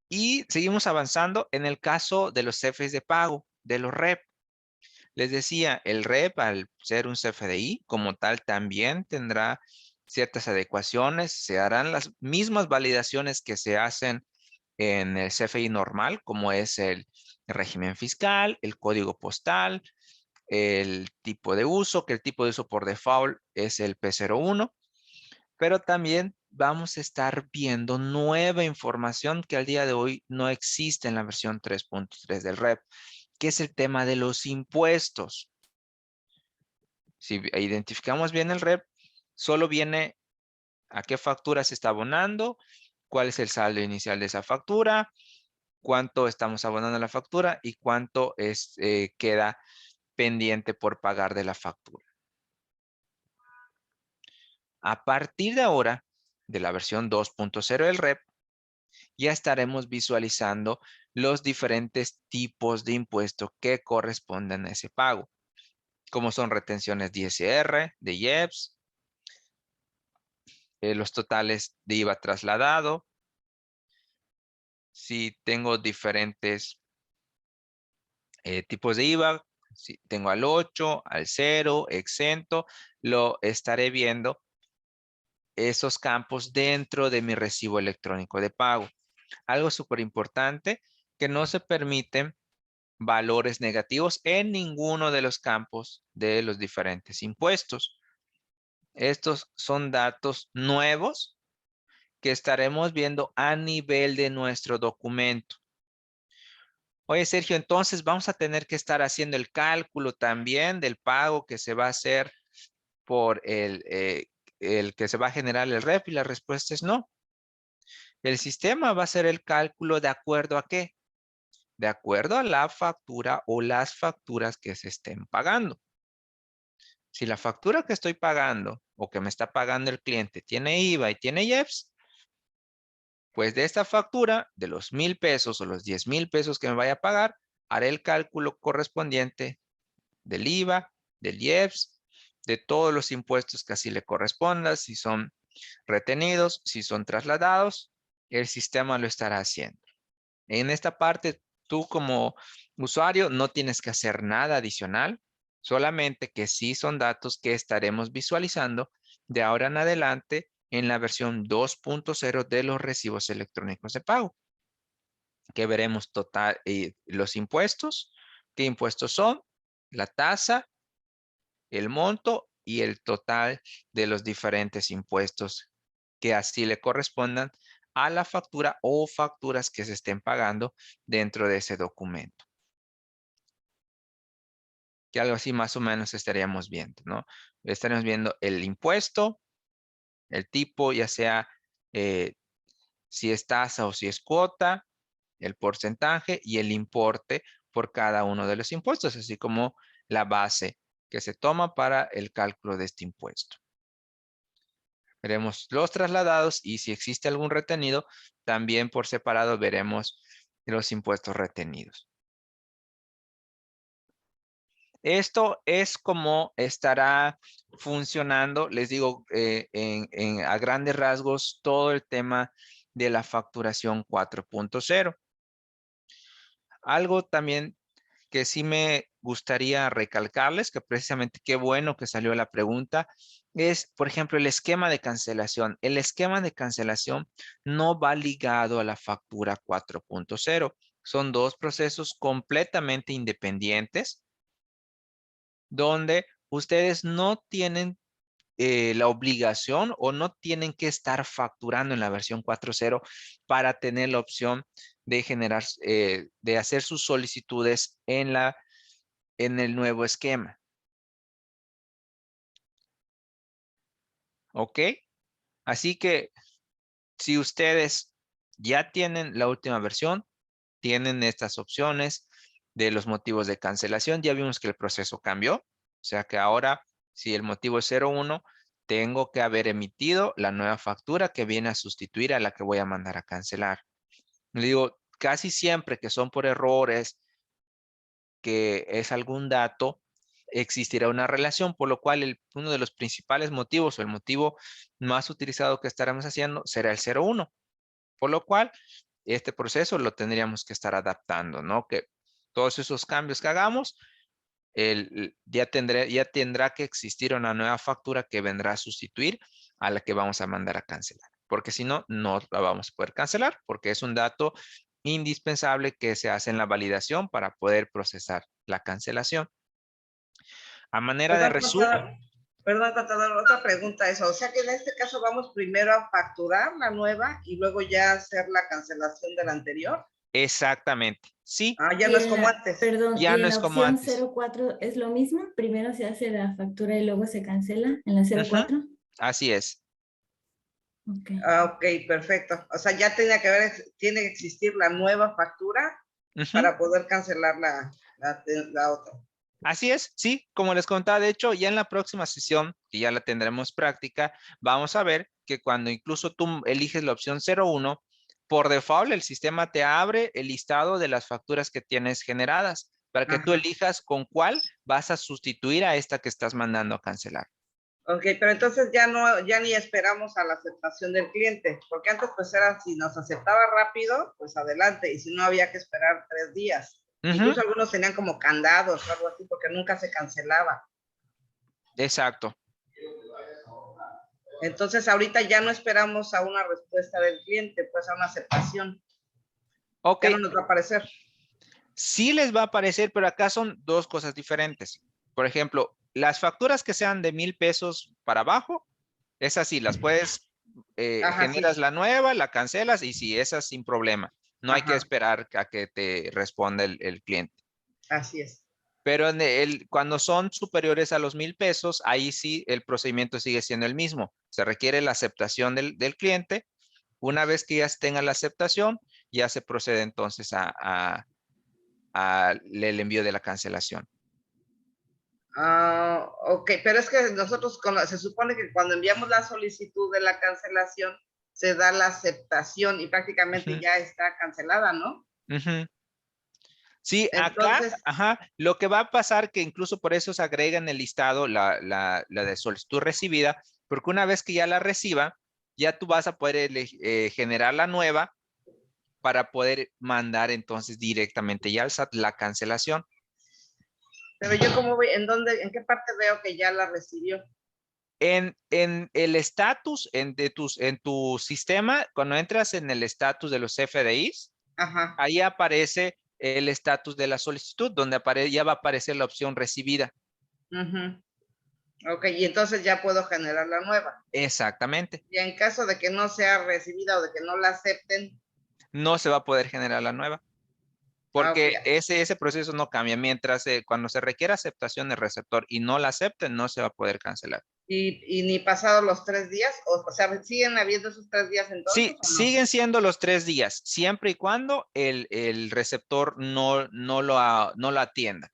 Y seguimos avanzando en el caso de los jefes de pago, de los REP. Les decía, el REP, al ser un CFDI, como tal, también tendrá ciertas adecuaciones. Se harán las mismas validaciones que se hacen en el CFDI normal, como es el régimen fiscal, el código postal, el tipo de uso, que el tipo de uso por default es el P01, pero también vamos a estar viendo nueva información que al día de hoy no existe en la versión 3.3 del REP, que es el tema de los impuestos. Si identificamos bien el REP, solo viene a qué factura se está abonando, cuál es el saldo inicial de esa factura, cuánto estamos abonando a la factura y cuánto queda pendiente por pagar de la factura. A partir de ahora, de la versión 2.0 del REP, ya estaremos visualizando los diferentes tipos de impuestos que corresponden a ese pago, como son retenciones de ISR, de IEPS, los totales de IVA trasladado. Si tengo diferentes tipos de IVA, si tengo al 8, al 0, exento, lo estaré viendo esos campos dentro de mi recibo electrónico de pago. Algo súper importante, que no se permiten valores negativos en ninguno de los campos de los diferentes impuestos. Estos son datos nuevos que estaremos viendo a nivel de nuestro documento. Oye, Sergio, entonces vamos a tener que estar haciendo el cálculo también del pago que se va a hacer por el que se va a generar el REP, y la respuesta es no. El sistema va a hacer el cálculo de acuerdo a qué? De acuerdo a la factura o las facturas que se estén pagando. Si la factura que estoy pagando o que me está pagando el cliente tiene IVA y tiene IEPS, pues de esta factura, de los 1,000 pesos o los 10,000 pesos que me vaya a pagar, haré el cálculo correspondiente del IVA, del IEPS, de todos los impuestos que así le corresponda, si son retenidos, si son trasladados, el sistema lo estará haciendo. En esta parte, tú como usuario no tienes que hacer nada adicional, solamente que sí son datos que estaremos visualizando de ahora en adelante en la versión 2.0 de los recibos electrónicos de pago, que veremos total los impuestos, qué impuestos son, la tasa, el monto y el total de los diferentes impuestos que así le correspondan a la factura o facturas que se estén pagando dentro de ese documento. que algo así más o menos estaríamos viendo, ¿no? Estaríamos viendo el impuesto, el tipo, ya sea si es tasa o si es cuota, el porcentaje y el importe por cada uno de los impuestos, así como la base que se toma para el cálculo de este impuesto. Veremos los trasladados y si existe algún retenido, también por separado veremos los impuestos retenidos. Esto es como estará funcionando, les digo, a grandes rasgos, todo el tema de la facturación 4.0. Algo también que sí me gustaría recalcarles, que precisamente qué bueno que salió la pregunta, es, por ejemplo, el esquema de cancelación. El esquema de cancelación no va ligado a la factura 4.0. Son dos procesos completamente independientes, donde ustedes no tienen la obligación o no tienen que estar facturando en la versión 4.0 para tener la opción de generar, de hacer sus solicitudes en el nuevo esquema. ¿Ok? Así que si ustedes ya tienen la última versión, tienen estas opciones de los motivos de cancelación. Ya vimos que el proceso cambió. O sea que ahora, si el motivo es 01, tengo que haber emitido la nueva factura que viene a sustituir a la que voy a mandar a cancelar. Le digo, casi siempre que son por errores, que es algún dato, existirá una relación, por lo cual uno de los principales motivos o el motivo más utilizado que estaremos haciendo será el 01. Por lo cual, este proceso lo tendríamos que estar adaptando, ¿no? Que todos esos cambios que hagamos, ya tendrá que existir una nueva factura que vendrá a sustituir a la que vamos a mandar a cancelar. Porque si no, no la vamos a poder cancelar porque es un dato indispensable que se hace en la validación para poder procesar la cancelación. A manera de resumen. Perdón, contador, otra pregunta eso. O sea que en este caso vamos primero a facturar la nueva y luego ya hacer la cancelación de la anterior. Exactamente. Sí. Ah, ya no es como antes. Perdón, Ya ¿y no en es la como opción antes. 04 es lo mismo? Primero se hace la factura y luego se cancela en la 04. Así es. Okay. Ah, ok, perfecto. O sea, ya tiene que existir la nueva factura para poder cancelar la otra. Así es, sí, como les contaba, de hecho, ya en la próxima sesión, que ya la tendremos práctica, vamos a ver que cuando incluso tú eliges la opción 01, por default el sistema te abre el listado de las facturas que tienes generadas para que tú elijas con cuál vas a sustituir a esta que estás mandando a cancelar. Ok, pero entonces ya ni esperamos a la aceptación del cliente, porque antes pues era si nos aceptaba rápido, pues adelante, y si no había que esperar 3 días. Incluso algunos tenían como candados o algo así porque nunca se cancelaba. Exacto. Entonces ahorita ya no esperamos a una respuesta del cliente, pues a una aceptación. Ok. Ya no nos va a aparecer. Sí les va a aparecer, pero acá son dos cosas diferentes. Por ejemplo, las facturas que sean de 1,000 pesos para abajo, esas sí, las puedes, generas la nueva, la cancelas y sí, esas sin problema. No hay que esperar a que te responda el cliente. Así es. Pero cuando son superiores a los 1,000 pesos, ahí sí el procedimiento sigue siendo el mismo. Se requiere la aceptación del cliente. Una vez que ya tenga la aceptación, ya se procede entonces al envío de la cancelación. Ah, ok, pero es que nosotros se supone que cuando enviamos la solicitud de la cancelación, se da la aceptación y prácticamente ya está cancelada, ¿no? Sí, entonces, acá, lo que va a pasar que incluso por eso se agrega en el listado la de solicitud recibida, porque una vez que ya la reciba, ya tú vas a poder generar la nueva para poder mandar entonces directamente ya al SAT la cancelación. Pero yo cómo voy, ¿en qué parte veo que ya la recibió? En el estatus en tu sistema, cuando entras en el estatus de los FDIs, ahí aparece el estatus de la solicitud, donde ya va a aparecer la opción recibida. Ok, y entonces ya puedo generar la nueva. Exactamente. Y en caso de que no sea recibida o de que no la acepten. No se va a poder generar la nueva. Porque Ok. ese proceso no cambia. Mientras cuando se requiere aceptación del receptor y no la acepten, no se va a poder cancelar. Y ni pasados los 3 días, o sea, ¿siguen habiendo esos 3 días entonces Sí, o no? siguen siendo los 3 días, siempre y cuando el receptor no lo atienda.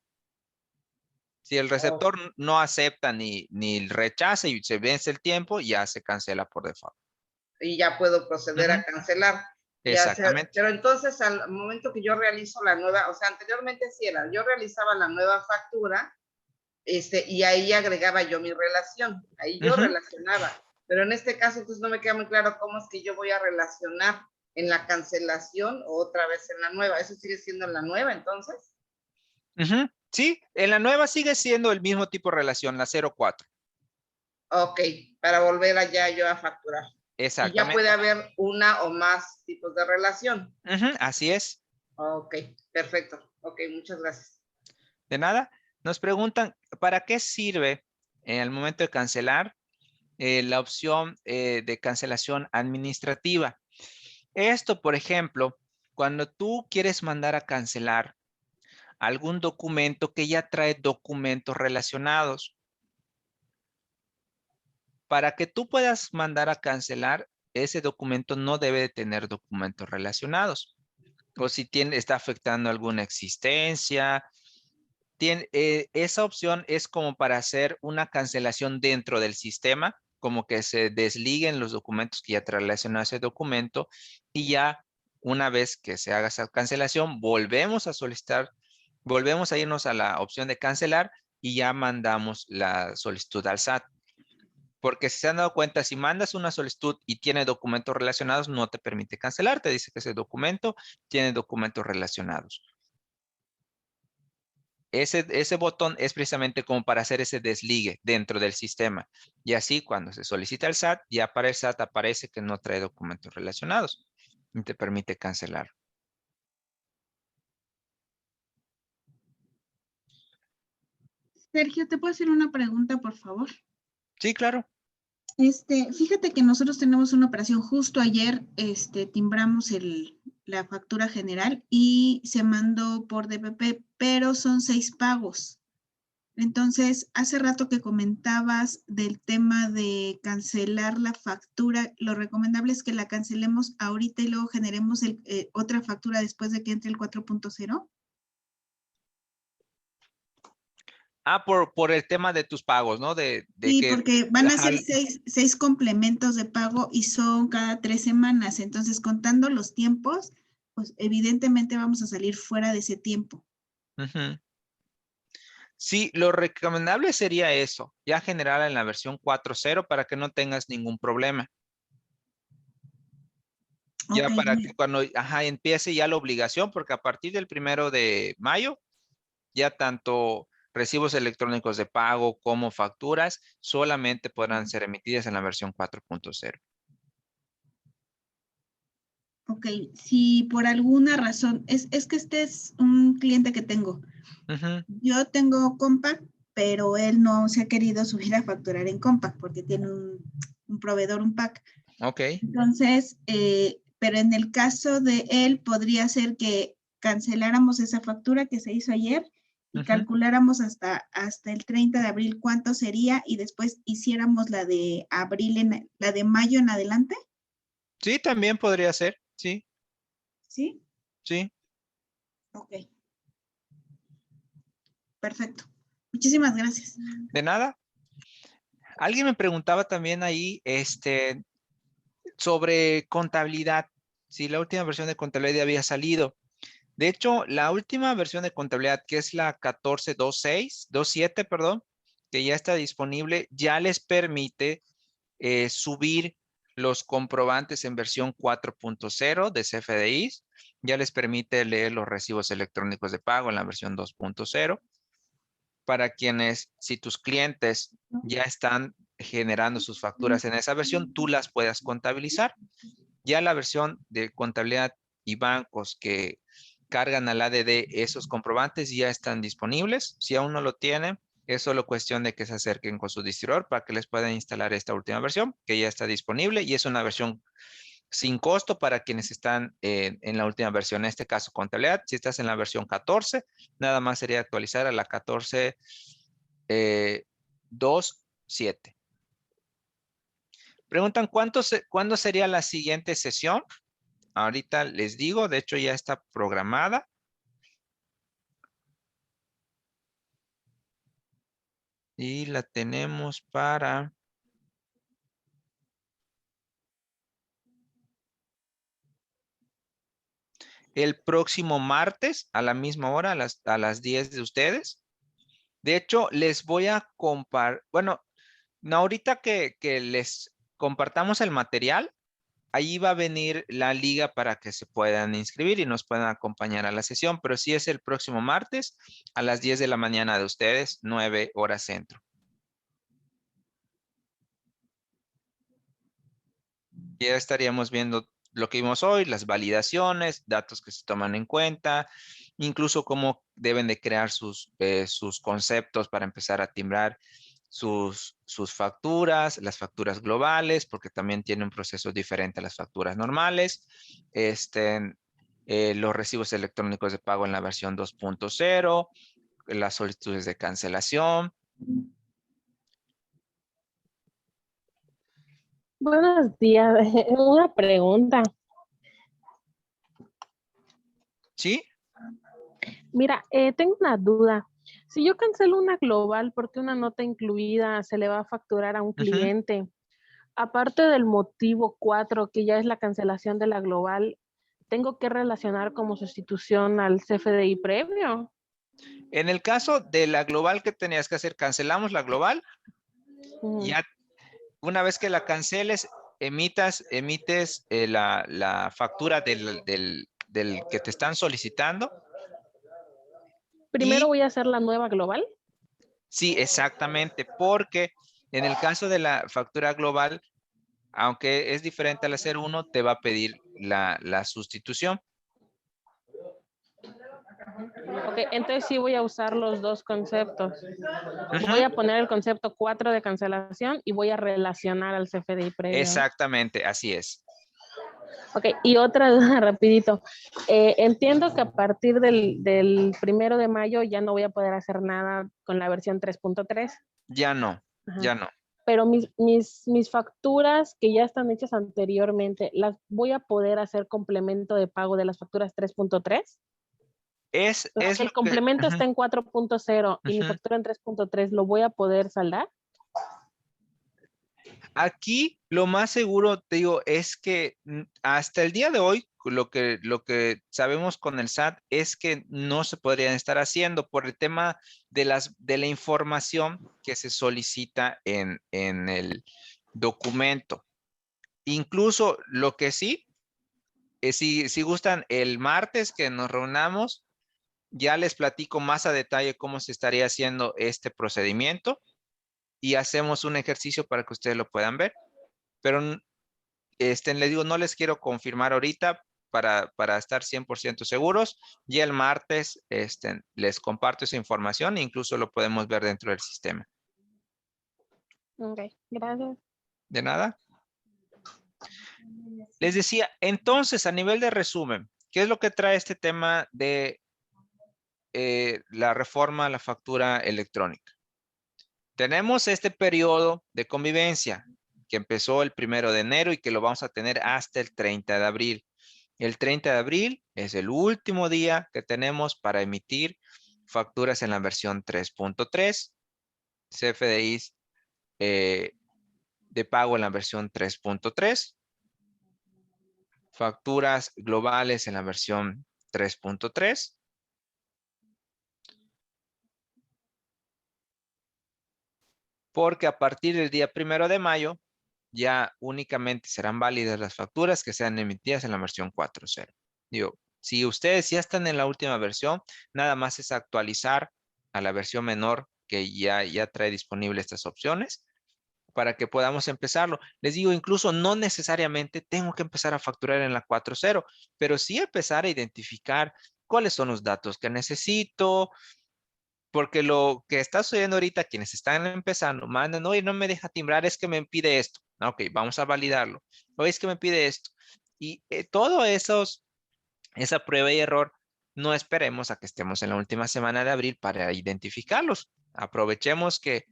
Si el Oh, receptor no acepta ni rechaza y se vence el tiempo, ya se cancela por default. y ya puedo proceder Ujú, a cancelar. exactamente. Pero entonces al momento que yo realizo la nueva, o sea, anteriormente sí era, yo realizaba la nueva factura, y ahí agregaba yo mi relación, ahí yo Ujú. relacionaba, pero en este caso entonces no me queda muy claro cómo es que yo voy a relacionar en la cancelación o otra vez en la nueva, eso sigue siendo en la nueva entonces. Ujú, sí, en la nueva sigue siendo el mismo tipo de relación, la 04. Ok, para volver allá yo a facturar. Y ya puede Exactamente. haber una o más tipos de relación. Ujú, así es. Ok, perfecto. Ok, muchas gracias. De nada. Nos preguntan, ¿para qué sirve en el momento de cancelar la opción de cancelación administrativa? Esto, por ejemplo, cuando tú quieres mandar a cancelar algún documento que ya trae documentos relacionados. Para que tú puedas mandar a cancelar, ese documento no debe de tener documentos relacionados. O si está afectando alguna existencia, esa opción es como para hacer una cancelación dentro del sistema, como que se desliguen los documentos que ya trae relacionado a ese documento y ya una vez que se haga esa cancelación, volvemos a solicitar, volvemos a irnos a la opción de cancelar y ya mandamos la solicitud al SAT. Porque si se han dado cuenta, si mandas una solicitud y tiene documentos relacionados, no te permite cancelar. Te dice que ese documento tiene documentos relacionados. Ese botón es precisamente como para hacer ese desligue dentro del sistema. Y así cuando se solicita el SAT, ya para el SAT aparece que no trae documentos relacionados y te permite cancelar. Sergio, ¿te puedo hacer una pregunta, por favor? Sí, claro. Fíjate que nosotros tenemos una operación justo ayer, timbramos la factura general y se mandó por DPP, pero son 6 pagos. Entonces, hace rato que comentabas del tema de cancelar la factura, lo recomendable es que la cancelemos ahorita y luego generemos otra factura después de que entre el 4.0. Ah, por el tema de tus pagos, ¿no? De Sí, que, porque van a ajá, ser seis complementos de pago y son cada 3 semanas. Entonces, contando los tiempos, pues evidentemente vamos a salir fuera de ese tiempo. ujú. Sí, lo recomendable sería eso, ya generar en la versión 4.0 para que no tengas ningún problema. Ya Ok, para que cuando empiece ya la obligación, porque a partir del 1 de mayo, ya tanto recibos electrónicos de pago como facturas solamente podrán ser emitidas en la versión 4.0. ok. Si por alguna razón, es que este es un cliente que tengo. Ujú, Yo tengo Compact, pero él no se ha querido subir a facturar en Compact porque tiene un proveedor, un pack. ok. Entonces, pero en el caso de él, podría ser que canceláramos esa factura que se hizo ayer y Ujú. calculáramos hasta el 30 de abril cuánto sería y después hiciéramos la de la de mayo en adelante. Sí, también podría ser. Sí, ¿Sí? sí. Ok, perfecto. Muchísimas gracias. De nada. Alguien me preguntaba también ahí, sobre contabilidad. Si la última versión de contabilidad ya había salido. De hecho, la última versión de contabilidad, que es la 14.26, perdón, que ya está disponible, ya les permite subir los comprobantes en versión 4.0 de CFDIs. Ya les permite leer los recibos electrónicos de pago en la versión 2.0. Para quienes, si tus clientes ya están generando sus facturas en esa versión, tú las puedas contabilizar. Ya la versión de contabilidad y bancos que cargan al ADD esos comprobantes ya están disponibles. Si aún no lo tienen, es solo cuestión de que se acerquen con su distribuidor para que les puedan instalar esta última versión que ya está disponible y es una versión sin costo para quienes están en la última versión. En este caso, contabilidad. Si estás en la versión 14, nada más sería actualizar a la 14.2.7. Preguntan ¿cuándo sería la siguiente sesión? Ahorita les digo, de hecho ya está programada. Y la tenemos para el próximo martes a la misma hora, a las 10 de ustedes. De hecho, les voy a compartir, bueno, no, ahorita que les compartamos el material, ahí va a venir la liga para que se puedan inscribir y nos puedan acompañar a la sesión, pero sí es el próximo martes a las 10 de la mañana de ustedes, 9 horas centro. Ya estaríamos viendo lo que vimos hoy, las validaciones, datos que se toman en cuenta, incluso cómo deben de crear sus conceptos para empezar a timbrar sus facturas, las facturas globales, porque también tiene un proceso diferente a las facturas normales. Los recibos electrónicos de pago en la versión 2.0, las solicitudes de cancelación. Buenos días. Una pregunta. ¿Sí? Mira, tengo una duda. Si yo cancelo una global porque una nota incluida se le va a facturar a un cliente, aparte del motivo 4, que ya es la cancelación de la global, ¿tengo que relacionar como sustitución al CFDI previo? En el caso de la global que tenías que hacer, cancelamos la global. Ya una vez que la canceles, emites la factura del que te están solicitando. ¿Primero voy a hacer la nueva global? Sí, exactamente, porque en el caso de la factura global, aunque es diferente al hacer uno, te va a pedir la sustitución. Ok, entonces sí voy a usar los dos conceptos. Voy a poner el concepto 4 de cancelación y voy a relacionar al CFDI previo. Exactamente, así es. Ok, y otra duda rapidito. Entiendo que a partir del 1 de mayo ya no voy a poder hacer nada con la versión 3.3. Ya no, ya no. Pero mis facturas que ya están hechas anteriormente, ¿las voy a poder hacer complemento de pago de las facturas 3.3? El complemento está en 4.0 y mi factura en 3.3, ¿lo voy a poder saldar? Aquí lo más seguro, te digo, es que hasta el día de hoy, lo que sabemos con el SAT es que no se podrían estar haciendo por el tema de la información que se solicita en el documento. Incluso lo que sí, si gustan, el martes que nos reunamos, ya les platico más a detalle cómo se estaría haciendo este procedimiento y hacemos un ejercicio para que ustedes lo puedan ver. Pero les digo, no les quiero confirmar ahorita para estar 100% seguros. Ya el martes les comparto esa información e incluso lo podemos ver dentro del sistema. Ok, gracias. De nada. Les decía, entonces, a nivel de resumen, ¿qué es lo que trae este tema de la reforma a la factura electrónica? Tenemos este periodo de convivencia que empezó el 1 de enero y que lo vamos a tener hasta el 30 de abril. El 30 de abril es el último día que tenemos para emitir facturas en la versión 3.3, CFDIs de pago en la versión 3.3, facturas globales en la versión 3.3. Porque a partir del día 1 de mayo ya únicamente serán válidas las facturas que sean emitidas en la versión 4.0. Digo, si ustedes ya están en la última versión, nada más es actualizar a la versión menor que ya trae disponible estas opciones para que podamos empezarlo. Les digo, incluso no necesariamente tengo que empezar a facturar en la 4.0, pero sí empezar a identificar cuáles son los datos que necesito, porque lo que está sucediendo ahorita, quienes están empezando, mandan, oye, no me deja timbrar, es que me pide esto. Ok, vamos a validarlo. Oye, es que me pide esto. Y esa prueba y error, no esperemos a que estemos en la última semana de abril para identificarlos. Aprovechemos que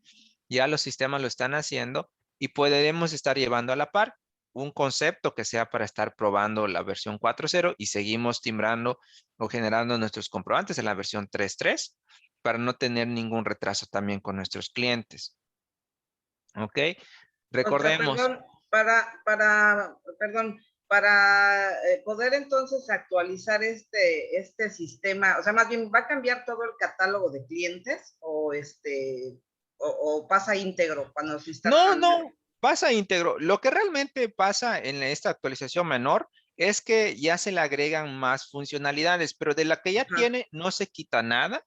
ya los sistemas lo están haciendo y podremos estar llevando a la par un concepto que sea para estar probando la versión 4.0 y seguimos timbrando o generando nuestros comprobantes en la versión 3.3 para no tener ningún retraso también con nuestros clientes. ¿Ok? O sea, Recordemos. perdón, para poder entonces actualizar este sistema, o sea, más bien, ¿va a cambiar todo el catálogo de clientes o pasa íntegro cuando se instala? No, pasa íntegro. Lo que realmente pasa en esta actualización menor es que ya se le agregan más funcionalidades, pero de la que ya Ajá. tiene no se quita nada.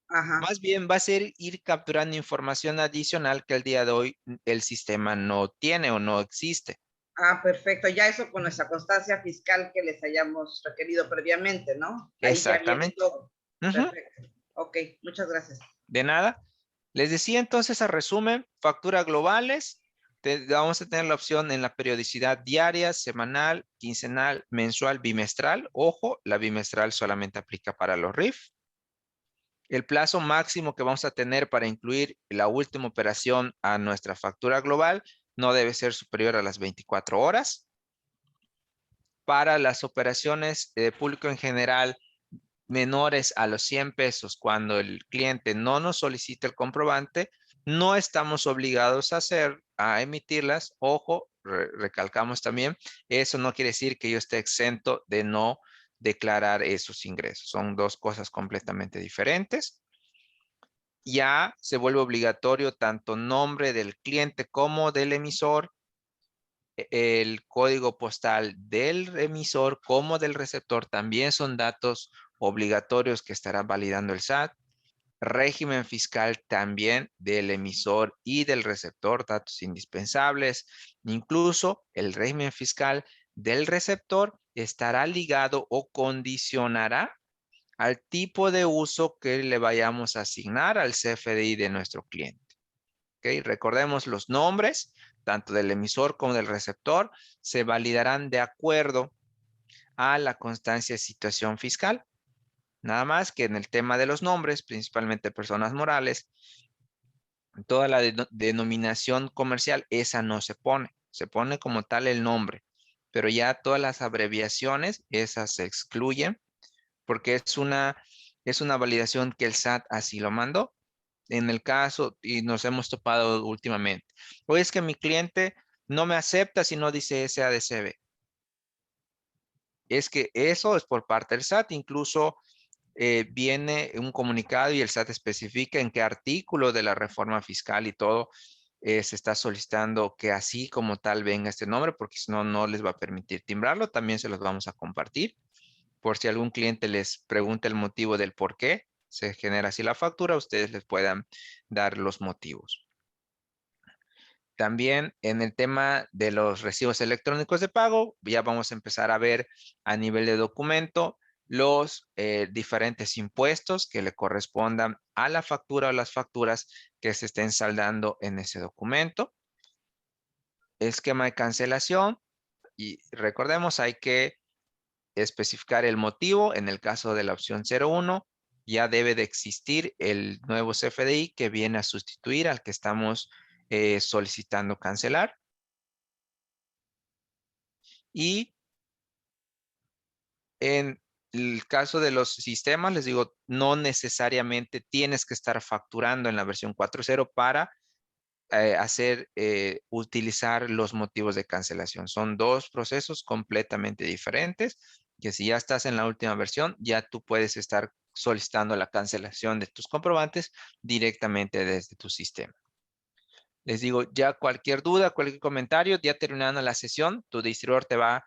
Ajá. Más bien va a ser ir capturando información adicional que el día de hoy el sistema no tiene o no existe. Ah, perfecto. Ya eso con nuestra constancia fiscal que les hayamos requerido previamente, ¿no? Ahí Exactamente. ya viene todo. Ujú. Perfecto. Ok, muchas gracias. De nada. Les decía entonces a resumen, factura globales. Vamos a tener la opción en la periodicidad diaria, semanal, quincenal, mensual, bimestral. Ojo, la bimestral solamente aplica para los RIF. El plazo máximo que vamos a tener para incluir la última operación a nuestra factura global no debe ser superior a las 24 horas. Para las operaciones de público en general menores a los 100 pesos, cuando el cliente no nos solicita el comprobante, no estamos obligados a emitirlas. Ojo, recalcamos también, eso no quiere decir que yo esté exento de no declarar esos ingresos. Son dos cosas completamente diferentes. Ya se vuelve obligatorio tanto nombre del cliente como del emisor, el código postal del emisor como del receptor también son datos obligatorios que estará validando el SAT. Régimen fiscal también del emisor y del receptor, datos indispensables. Incluso el régimen fiscal del receptor estará ligado o condicionará al tipo de uso que le vayamos a asignar al CFDI de nuestro cliente. ¿Okay? Recordemos los nombres, tanto del emisor como del receptor, se validarán de acuerdo a la constancia de situación fiscal. Nada más que en el tema de los nombres, principalmente personas morales, toda la denominación comercial, esa no se pone como tal el nombre, pero ya todas las abreviaciones, esas se excluyen porque es una validación que el SAT así lo mandó. En el caso, y nos hemos topado últimamente, o es que mi cliente no me acepta si no dice SADCB. Es que eso es por parte del SAT, incluso viene un comunicado y el SAT especifica en qué artículo de la reforma fiscal y todo se está solicitando que así como tal venga este nombre, porque si no, no les va a permitir timbrarlo. También se los vamos a compartir por si algún cliente les pregunta el motivo del por qué se genera así la factura, ustedes les puedan dar los motivos. También en el tema de los recibos electrónicos de pago, ya vamos a empezar a ver a nivel de documento los diferentes impuestos que le correspondan a la factura o las facturas que se estén saldando en ese documento. Esquema de cancelación y recordemos hay que especificar el motivo. En el caso de la opción 01, ya debe de existir el nuevo CFDI que viene a sustituir al que estamos solicitando cancelar. Y en el caso de los sistemas, les digo, no necesariamente tienes que estar facturando en la versión 4.0 para utilizar los motivos de cancelación. Son dos procesos completamente diferentes, que si ya estás en la última versión, ya tú puedes estar solicitando la cancelación de tus comprobantes directamente desde tu sistema. Les digo, ya cualquier duda, cualquier comentario, ya terminando la sesión, tu distribuidor te va a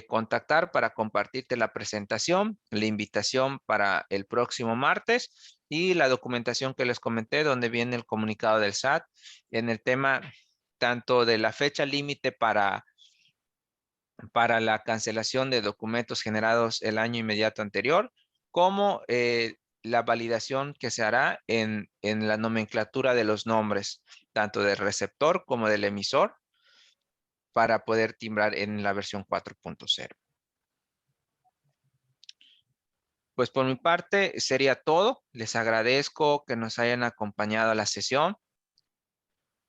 contactar para compartirte la presentación, la invitación para el próximo martes y la documentación que les comenté, donde viene el comunicado del SAT en el tema tanto de la fecha límite para la cancelación de documentos generados el año inmediato anterior, como la validación que se hará en la nomenclatura de los nombres, tanto del receptor como del emisor, para poder timbrar en la versión 4.0. Pues por mi parte sería todo. Les agradezco que nos hayan acompañado a la sesión.